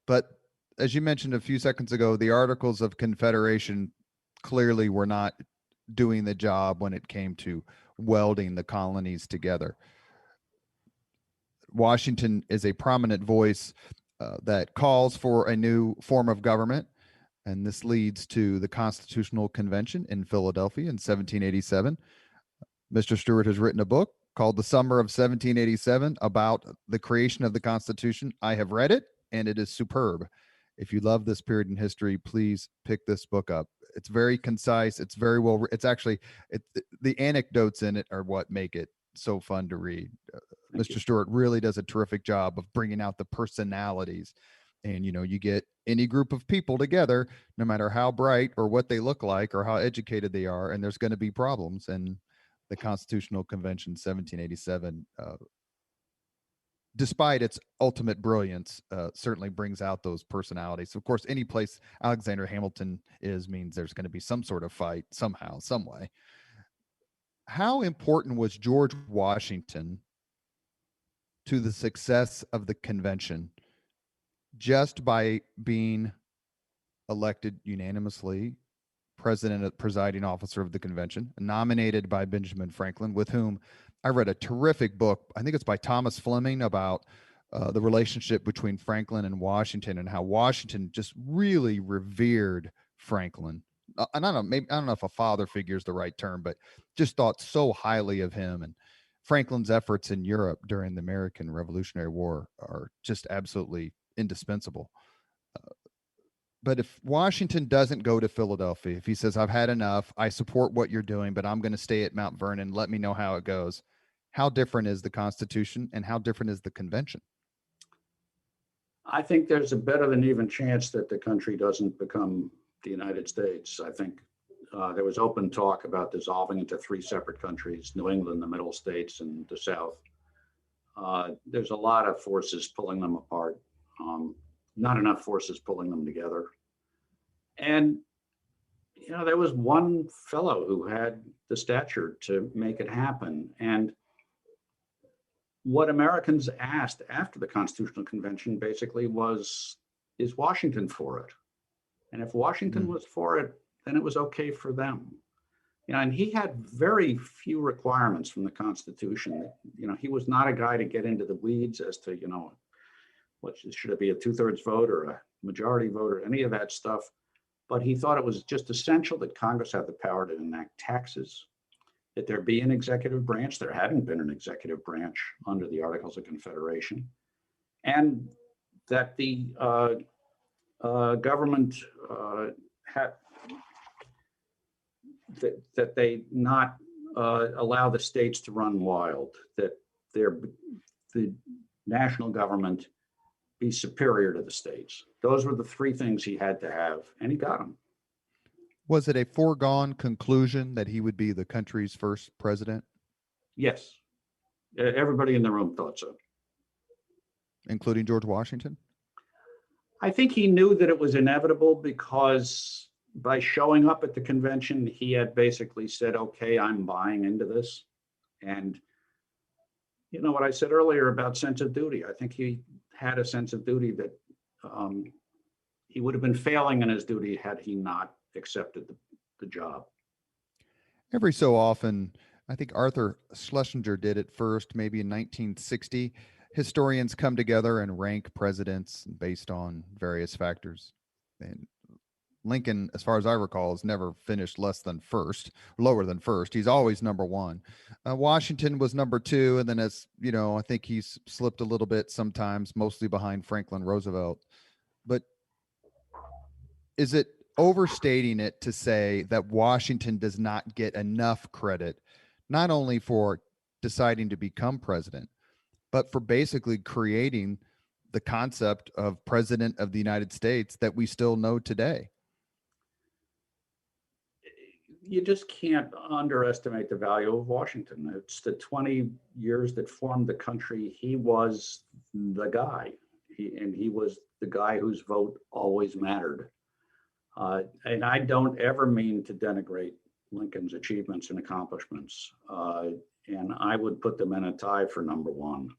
But as you mentioned a few seconds ago, the Articles of Confederation clearly were not doing the job when it came to welding the colonies together. Washington is a prominent voice that calls for a new form of government, and this leads to the Constitutional Convention in Philadelphia in 1787. Mr. Stewart has written a book called The Summer of 1787 about the creation of the Constitution. I have read it, and it is superb. If you love this period in history, please pick this book up. It's very concise. It's very well. It's actually the anecdotes in it are what make it so fun to read. Mr. Stewart really does a terrific job of bringing out the personalities. And you get any group of people together, no matter how bright or what they look like or how educated they are, and there's going to be problems. And the Constitutional Convention 1787, despite its ultimate brilliance, certainly brings out those personalities. Of course, any place Alexander Hamilton is means there's going to be some sort of fight somehow, some way. How important was George Washington to the success of the convention just by being elected unanimously presiding officer of the convention, nominated by Benjamin Franklin, with whom I read a terrific book. I think it's by Thomas Fleming about the relationship between Franklin and Washington, and how Washington just really revered Franklin. And I don't know if a father figure is the right term, but just thought so highly of him. And Franklin's efforts in Europe during the American Revolutionary War are just absolutely indispensable. But if Washington doesn't go to Philadelphia, if he says, I've had enough, I support what you're doing, but I'm going to stay at Mount Vernon, let me know how it goes. How different is the Constitution, and how different is the convention? I think there's a better than even chance that the country doesn't become the United States. I think there was open talk about dissolving into three separate countries: New England, the Middle States, and the South. There's a lot of forces pulling them apart. Not enough forces pulling them together. And, there was one fellow who had the stature to make it happen. And what Americans asked after the Constitutional Convention basically was, is Washington for it? And if Washington was for it, then it was okay for them. And he had very few requirements from the Constitution. He was not a guy to get into the weeds as to, what should it be, a 2/3 vote or a majority vote or any of that stuff. But he thought it was just essential that Congress have the power to enact taxes, that there be an executive branch. There hadn't been an executive branch under the Articles of Confederation, and that the government had that they not allow the states to run wild, that the national government be superior to the states. Those were the three things he had to have, and he got them. Was it a foregone conclusion that he would be the country's first president? Yes. Everybody in the room thought so. Including George Washington? I think he knew that it was inevitable, because by showing up at the convention, he had basically said, okay, I'm buying into this. And what I said earlier about sense of duty, I think he had a sense of duty that he would have been failing in his duty had he not accepted the job. Every so often, I think Arthur Schlesinger did it first, maybe in 1960. Historians come together and rank presidents based on various factors. And Lincoln, as far as I recall, has never finished lower than first. He's always number one. Washington was number two, and then as you know, I think he's slipped a little bit sometimes, mostly behind Franklin Roosevelt. But is it overstating it to say that Washington does not get enough credit, not only for deciding to become president, but for basically creating the concept of president of the United States that we still know today? You just can't underestimate the value of Washington. It's the 20 years that formed the country. He was the guy, and he was the guy whose vote always mattered. And I don't ever mean to denigrate Lincoln's achievements and accomplishments. And I would put them in a tie for number one,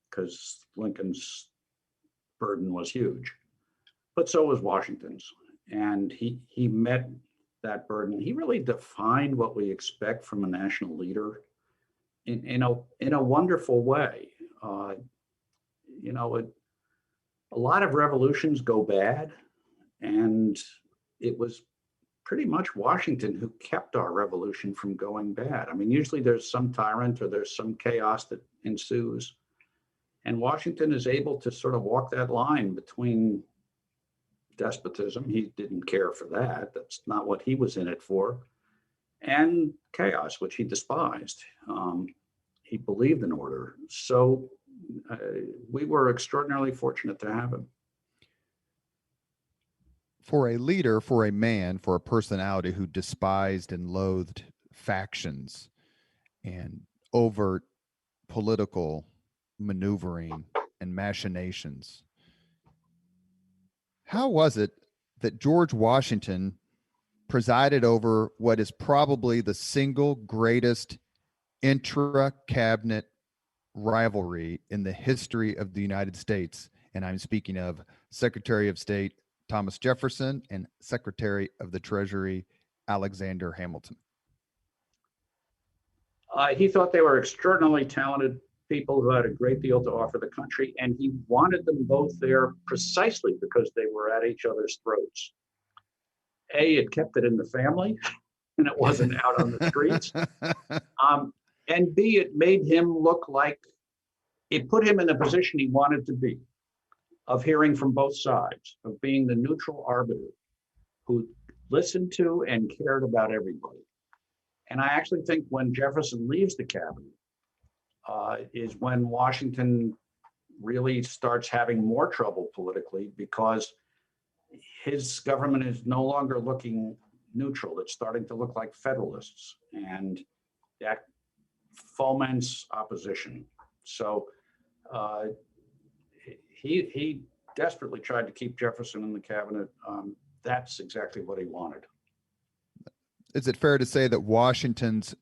because Lincoln's burden was huge, but so was Washington's. And he met that burden. He really defined what we expect from a national leader in a wonderful way. You know, a lot of revolutions go bad, and it was pretty much Washington who kept our revolution from going bad. I mean, usually there's some tyrant or there's some chaos that ensues, and Washington is able to sort of walk that line between despotism. He didn't care for that. That's not what he was in it for. And chaos, which he despised. He believed in order. So we were extraordinarily fortunate to have him. For a leader, for a man, for a personality who despised and loathed factions and overt political maneuvering and machinations, how was it that George Washington presided over what is probably the single greatest intra-cabinet rivalry in the history of the United States? And I'm speaking of Secretary of State Thomas Jefferson and Secretary of the Treasury Alexander Hamilton. He thought they were extraordinarily talented people who had a great deal to offer the country, and he wanted them both there precisely because they were at each other's throats. A, it kept it in the family, and it wasn't out on the streets. And B, it made him look like, it put him in the position he wanted to be, of hearing from both sides, of being the neutral arbiter who listened to and cared about everybody. And I actually think when Jefferson leaves the cabinet, is when Washington really starts having more trouble politically, because his government is no longer looking neutral. It's starting to look like Federalists, and that foments opposition. So he desperately tried to keep Jefferson in the cabinet. That's exactly what he wanted. Is it fair to say that Washington's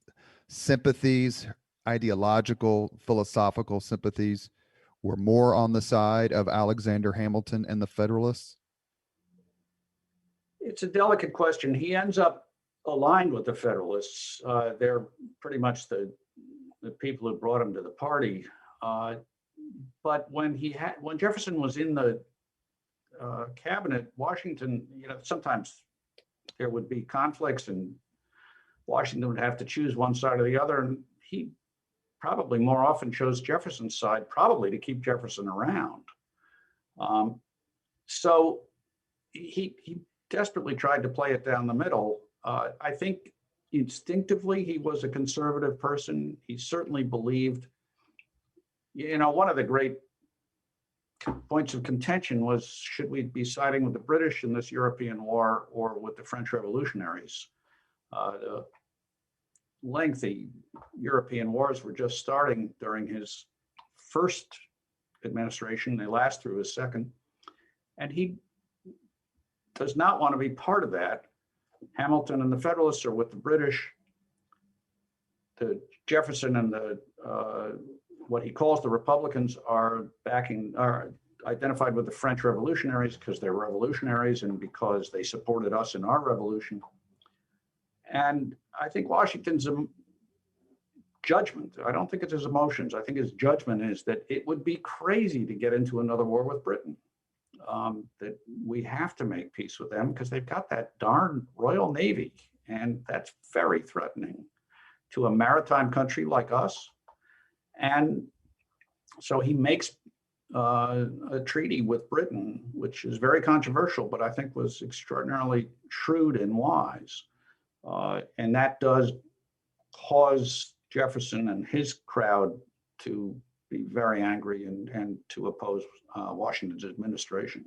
sympathies, ideological, philosophical sympathies, were more on the side of Alexander Hamilton and the Federalists? It's a delicate question. He ends up aligned with the Federalists. They're pretty much the people who brought him to the party. But when Jefferson was in the cabinet, Washington, sometimes there would be conflicts, and Washington would have to choose one side or the other. And he probably more often chose Jefferson's side, probably to keep Jefferson around. So he desperately tried to play it down the middle. I think instinctively he was a conservative person. He certainly believed, one of the great points of contention was, should we be siding with the British in this European war or with the French revolutionaries? The lengthy European wars were just starting during his first administration. They last through his second. And he does not want to be part of that. Hamilton and the Federalists are with the British. The Jefferson and the what he calls the Republicans are identified with the French revolutionaries because they're revolutionaries and because they supported us in our revolution. And I think Washington's judgment, I don't think it's his emotions, I think his judgment is that it would be crazy to get into another war with Britain. that we have to make peace with them because they've got that darn Royal Navy, and that's very threatening to a maritime country like us. And so he makes a treaty with Britain, which is very controversial, but I think was extraordinarily shrewd and wise. And that does cause Jefferson and his crowd to be very angry and to oppose Washington's administration.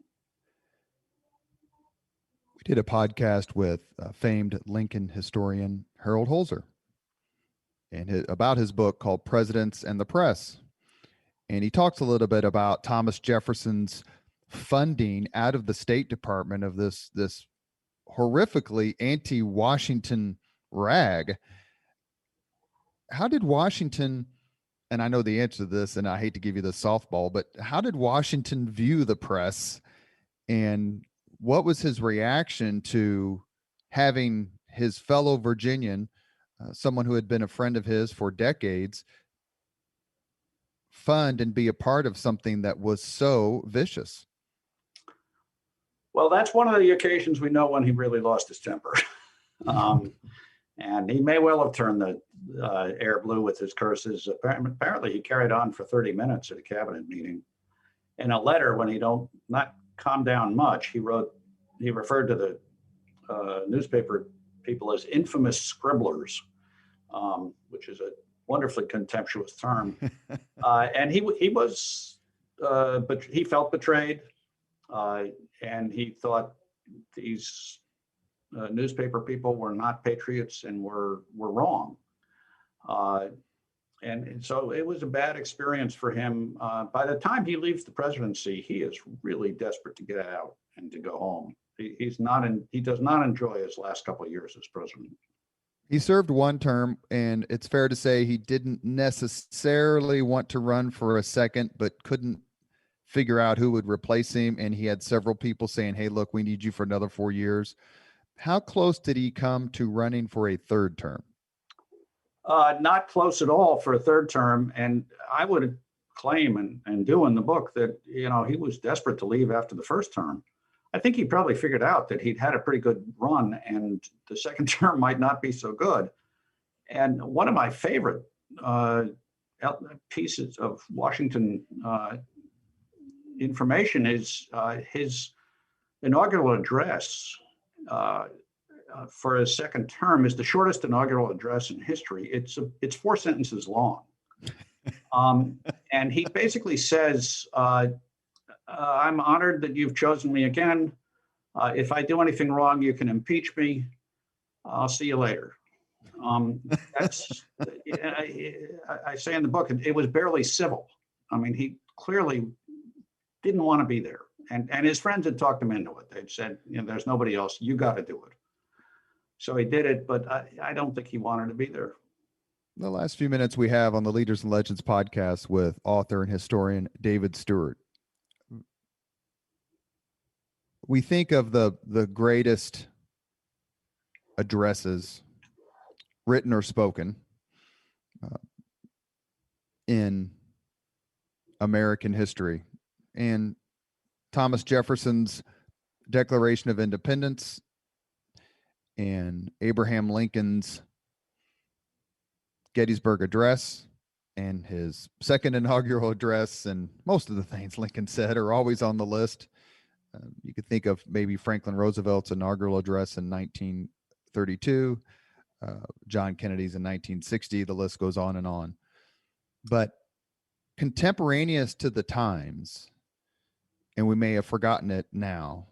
We did a podcast with famed Lincoln historian Harold Holzer and about his book called Presidents and the Press. And he talks a little bit about Thomas Jefferson's funding out of the State Department of this horrifically anti-Washington rag. How did Washington, and I know the answer to this, and I hate to give you the softball, but how did Washington view the press, and what was his reaction to having his fellow Virginian, someone who had been a friend of his for decades, fund and be a part of something that was so vicious? Well, that's one of the occasions we know when he really lost his temper. And he may well have turned the air blue with his curses. Apparently, he carried on for 30 minutes at a cabinet meeting. In a letter, when he not calm down much, he referred to the newspaper people as infamous scribblers, which is a wonderfully contemptuous term. And but he felt betrayed, and he thought these newspaper people were not patriots and were wrong. And so it was a bad experience for him. By the time he leaves the presidency, he is really desperate to get out and to go home. He does not enjoy his last couple of years as president. He served one term, and it's fair to say he didn't necessarily want to run for a second, but couldn't figure out who would replace him. And he had several people saying, hey, look, we need you for another 4 years. How close did he come to running for a third term? Not close at all for a third term. And I would claim and do in the book that, he was desperate to leave after the first term. I think he probably figured out that he'd had a pretty good run and the second term might not be so good. And one of my favorite pieces of Washington information is his inaugural address for his second term is the shortest inaugural address in history. It's 4 sentences long. And he basically says, I'm honored that you've chosen me again. If I do anything wrong, you can impeach me. I'll see you later. That's I say in the book, it was barely civil. I mean, he clearly didn't want to be there. And his friends had talked him into it. They'd said, there's nobody else. You got to do it. So he did it, but I don't think he wanted to be there. The last few minutes we have on the Leaders and Legends podcast with author and historian David Stewart. We think of the greatest addresses, written or spoken, in American history. And Thomas Jefferson's Declaration of Independence and Abraham Lincoln's Gettysburg Address and his second inaugural address, and most of the things Lincoln said are always on the list. You could think of maybe Franklin Roosevelt's inaugural address in 1932, John Kennedy's in 1960. The list goes on and on. But contemporaneous to the times, and we may have forgotten it now,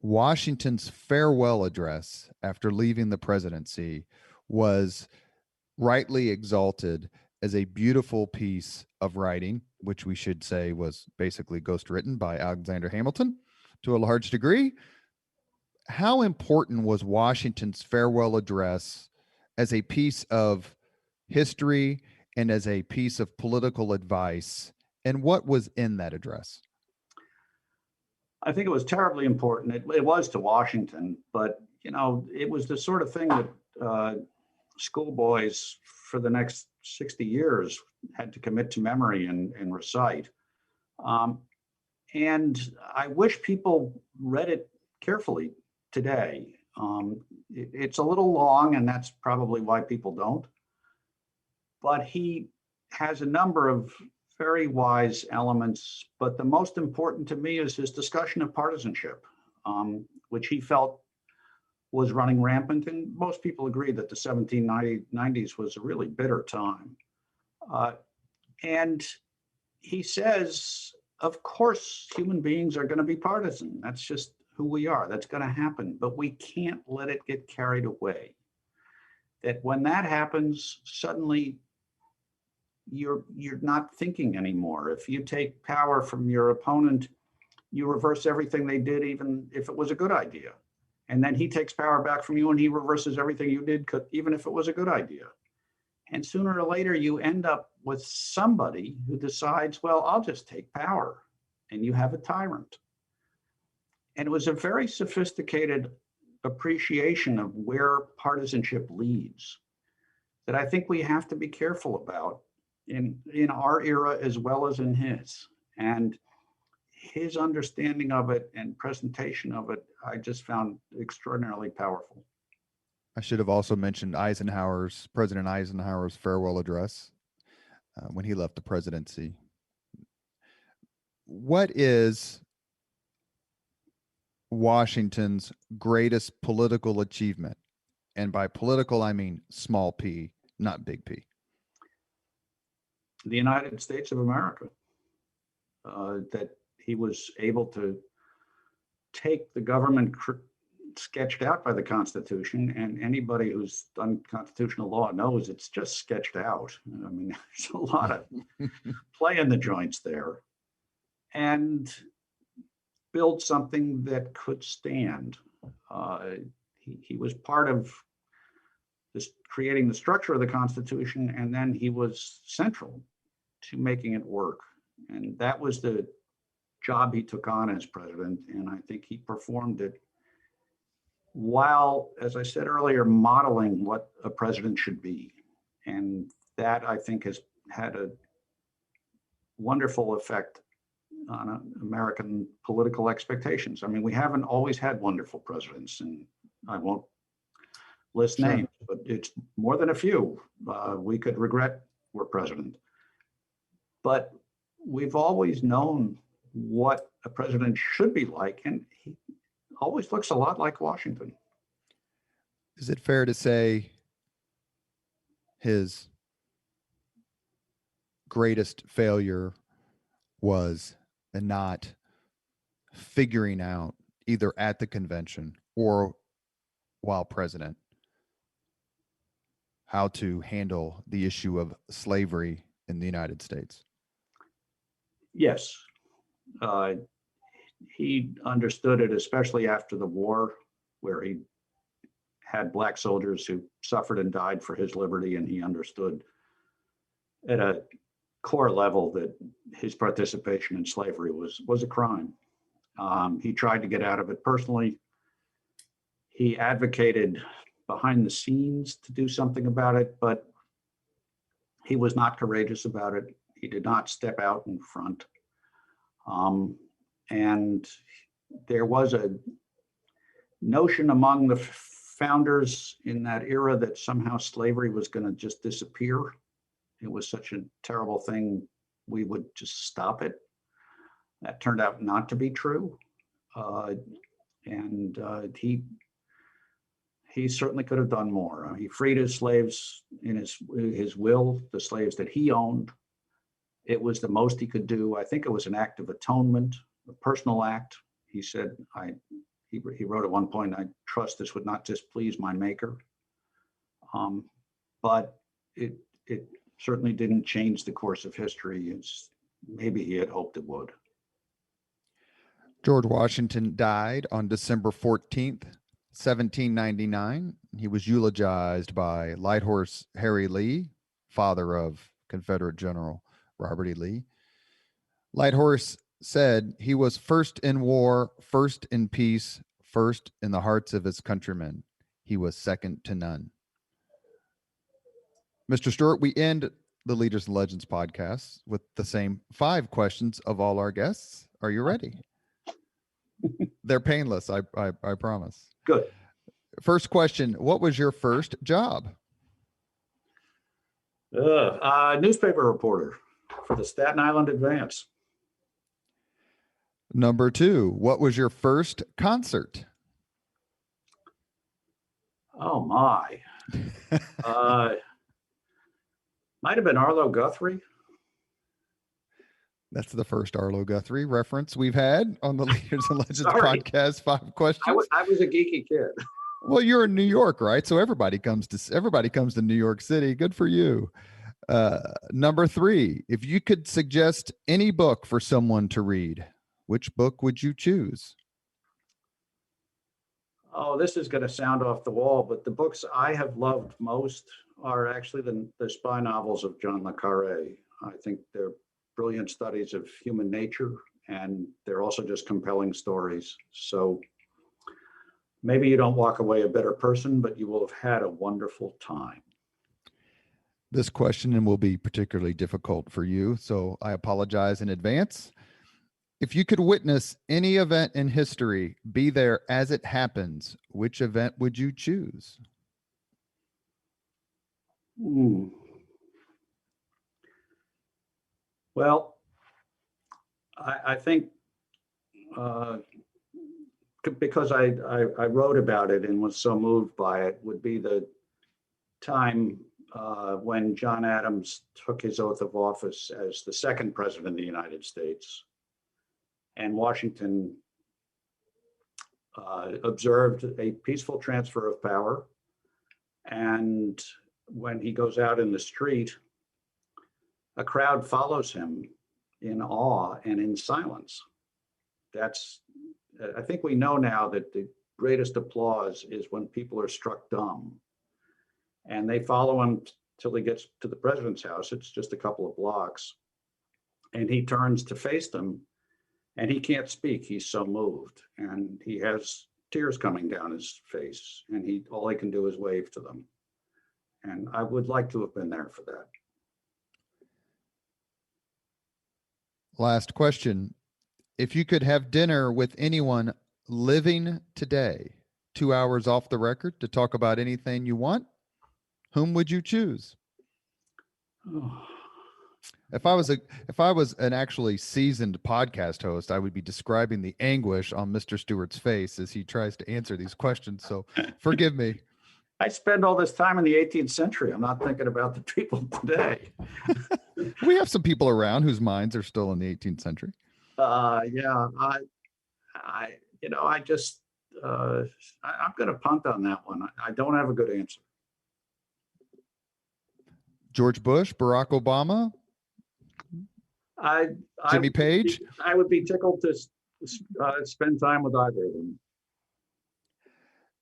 Washington's farewell address after leaving the presidency was rightly exalted as a beautiful piece of writing, which we should say was basically ghostwritten by Alexander Hamilton to a large degree. How important was Washington's farewell address as a piece of history and as a piece of political advice? And what was in that address? I think it was terribly important. It was to Washington, but, it was the sort of thing that schoolboys for the next 60 years had to commit to memory and recite. And I wish people read it carefully today. It's a little long, and that's probably why people don't. But he has a number of very wise elements. But the most important to me is his discussion of partisanship, which he felt was running rampant. And most people agree that the 1790s was a really bitter time. Uh, and he says, of course, human beings are going to be partisan. That's just who we are. That's going to happen. But we can't let it get carried away. That when that happens, suddenly you're not thinking anymore. If you take power from your opponent, you reverse everything they did, even if it was a good idea. And then he takes power back from you and he reverses everything you did, even if it was a good idea. And sooner or later, you end up with somebody who decides, well, I'll just take power. And you have a tyrant. And it was a very sophisticated appreciation of where partisanship leads that I think we have to be careful about in our era as well as in his. And his understanding of it and presentation of it, I just found extraordinarily powerful. I should have also mentioned President Eisenhower's farewell address when he left the presidency. What is Washington's greatest political achievement? And by political, I mean small p, not big P. The United States of America, that he was able to take the government sketched out by the Constitution, and anybody who's done constitutional law knows it's just sketched out. I mean, there's a lot of play in the joints there, and build something that could stand. He was part of this creating the structure of the Constitution, and then he was central to making it work. And that was the job he took on as president, and I think he performed it while, as I said earlier, modeling what a president should be. And that, I think, has had a wonderful effect on American political expectations. I mean, we haven't always had wonderful presidents, and I won't list names, but it's more than a few we could regret were president. But we've always known what a president should be like, and he always looks a lot like Washington. Is it fair to say his greatest failure was in not figuring out, either at the convention or while president, how to handle the issue of slavery in the United States? Yes. He understood it, especially after the war, where he had Black soldiers who suffered and died for his liberty, and he understood at a core level that his participation in slavery was a crime. He tried to get out of it personally. He advocated behind the scenes to do something about it, but he was not courageous about it. He did not step out in front. And there was a notion among the founders in that era that somehow slavery was going to just disappear. It was such a terrible thing, we would just stop it. That turned out not to be true. And he certainly could have done more. He freed his slaves in his will, the slaves that he owned. It was the most he could do. I think it was an act of atonement, a personal act. He said, he wrote at one point, I trust this would not displease my maker. But it certainly didn't change the course of history as maybe he had hoped it would. George Washington died on December 14th, 1799. He was eulogized by Light Horse Harry Lee, father of Confederate General Robert E. Lee. Light Horse said he was first in war, first in peace, first in the hearts of his countrymen. He was second to none. Mr. Stewart, we end the Leaders and Legends podcast with the same 5 questions of all our guests. Are you ready? They're painless. I promise. Good. First question. What was your first job? Newspaper reporter for the Staten Island Advance. Number 2. What was your first concert? Oh my. Might have been Arlo Guthrie. That's the first Arlo Guthrie reference we've had on the Leaders and Legends podcast. 5 questions. I was a geeky kid. Well, you're in New York, right? So everybody comes to New York City. Good for you. Number 3, if you could suggest any book for someone to read, which book would you choose? Oh, this is going to sound off the wall, but the books I have loved most are actually the spy novels of John le Carré. I think they're brilliant studies of human nature, and they're also just compelling stories. So maybe you don't walk away a better person, but you will have had a wonderful time. This question will be particularly difficult for you, so I apologize in advance. If you could witness any event in history, be there as it happens, which event would you choose? Well, I think because I wrote about it and was so moved by it, would be the time when John Adams took his oath of office as the second president of the United States. And Washington observed a peaceful transfer of power. And when he goes out in the street, a crowd follows him in awe and in silence. I think we know now that the greatest applause is when people are struck dumb. And they follow him till he gets to the president's house. It's just a couple of blocks. And he turns to face them, and he can't speak. He's so moved. And he has tears coming down his face. And all he can do is wave to them. And I would like to have been there for that. Last question. If you could have dinner with anyone living today, 2 hours off the record, to talk about anything you want, whom would you choose? Oh. If I was an actually seasoned podcast host, I would be describing the anguish on Mr. Stewart's face as he tries to answer these questions. So forgive me. I spend all this time in the 18th century. I'm not thinking about the people today. We have some people around whose minds are still in the 18th century. Yeah, I'm going to punt on that one. I don't have a good answer. George Bush, Barack Obama, Jimmy Page. I would be tickled to spend time with either of them.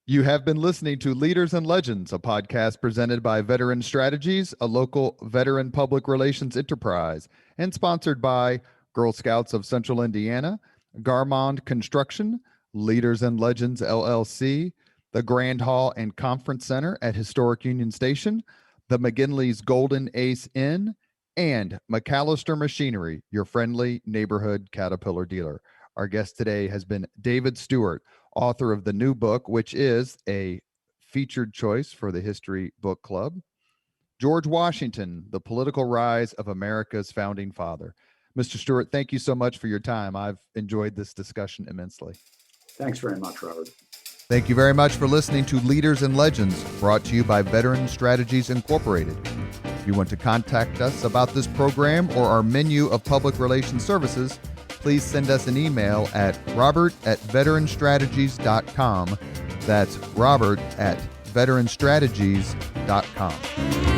You have been listening to Leaders and Legends, a podcast presented by Veteran Strategies, a local veteran public relations enterprise, and sponsored by Girl Scouts of Central Indiana, Garmond Construction, Leaders and Legends LLC, the Grand Hall and Conference Center at Historic Union Station, the McGinley's Golden Ace Inn, and McAllister Machinery, your friendly neighborhood Caterpillar dealer. Our guest today has been David Stewart, author of the new book, which is a featured choice for the History Book Club, George Washington, The Political Rise of America's Founding Father. Mr. Stewart, thank you so much for your time. I've enjoyed this discussion immensely. Thanks very much, Robert. Thank you very much for listening to Leaders and Legends, brought to you by Veteran Strategies Incorporated. If you want to contact us about this program or our menu of public relations services, please send us an email at robert@veteranstrategies.com. That's robert@veteranstrategies.com.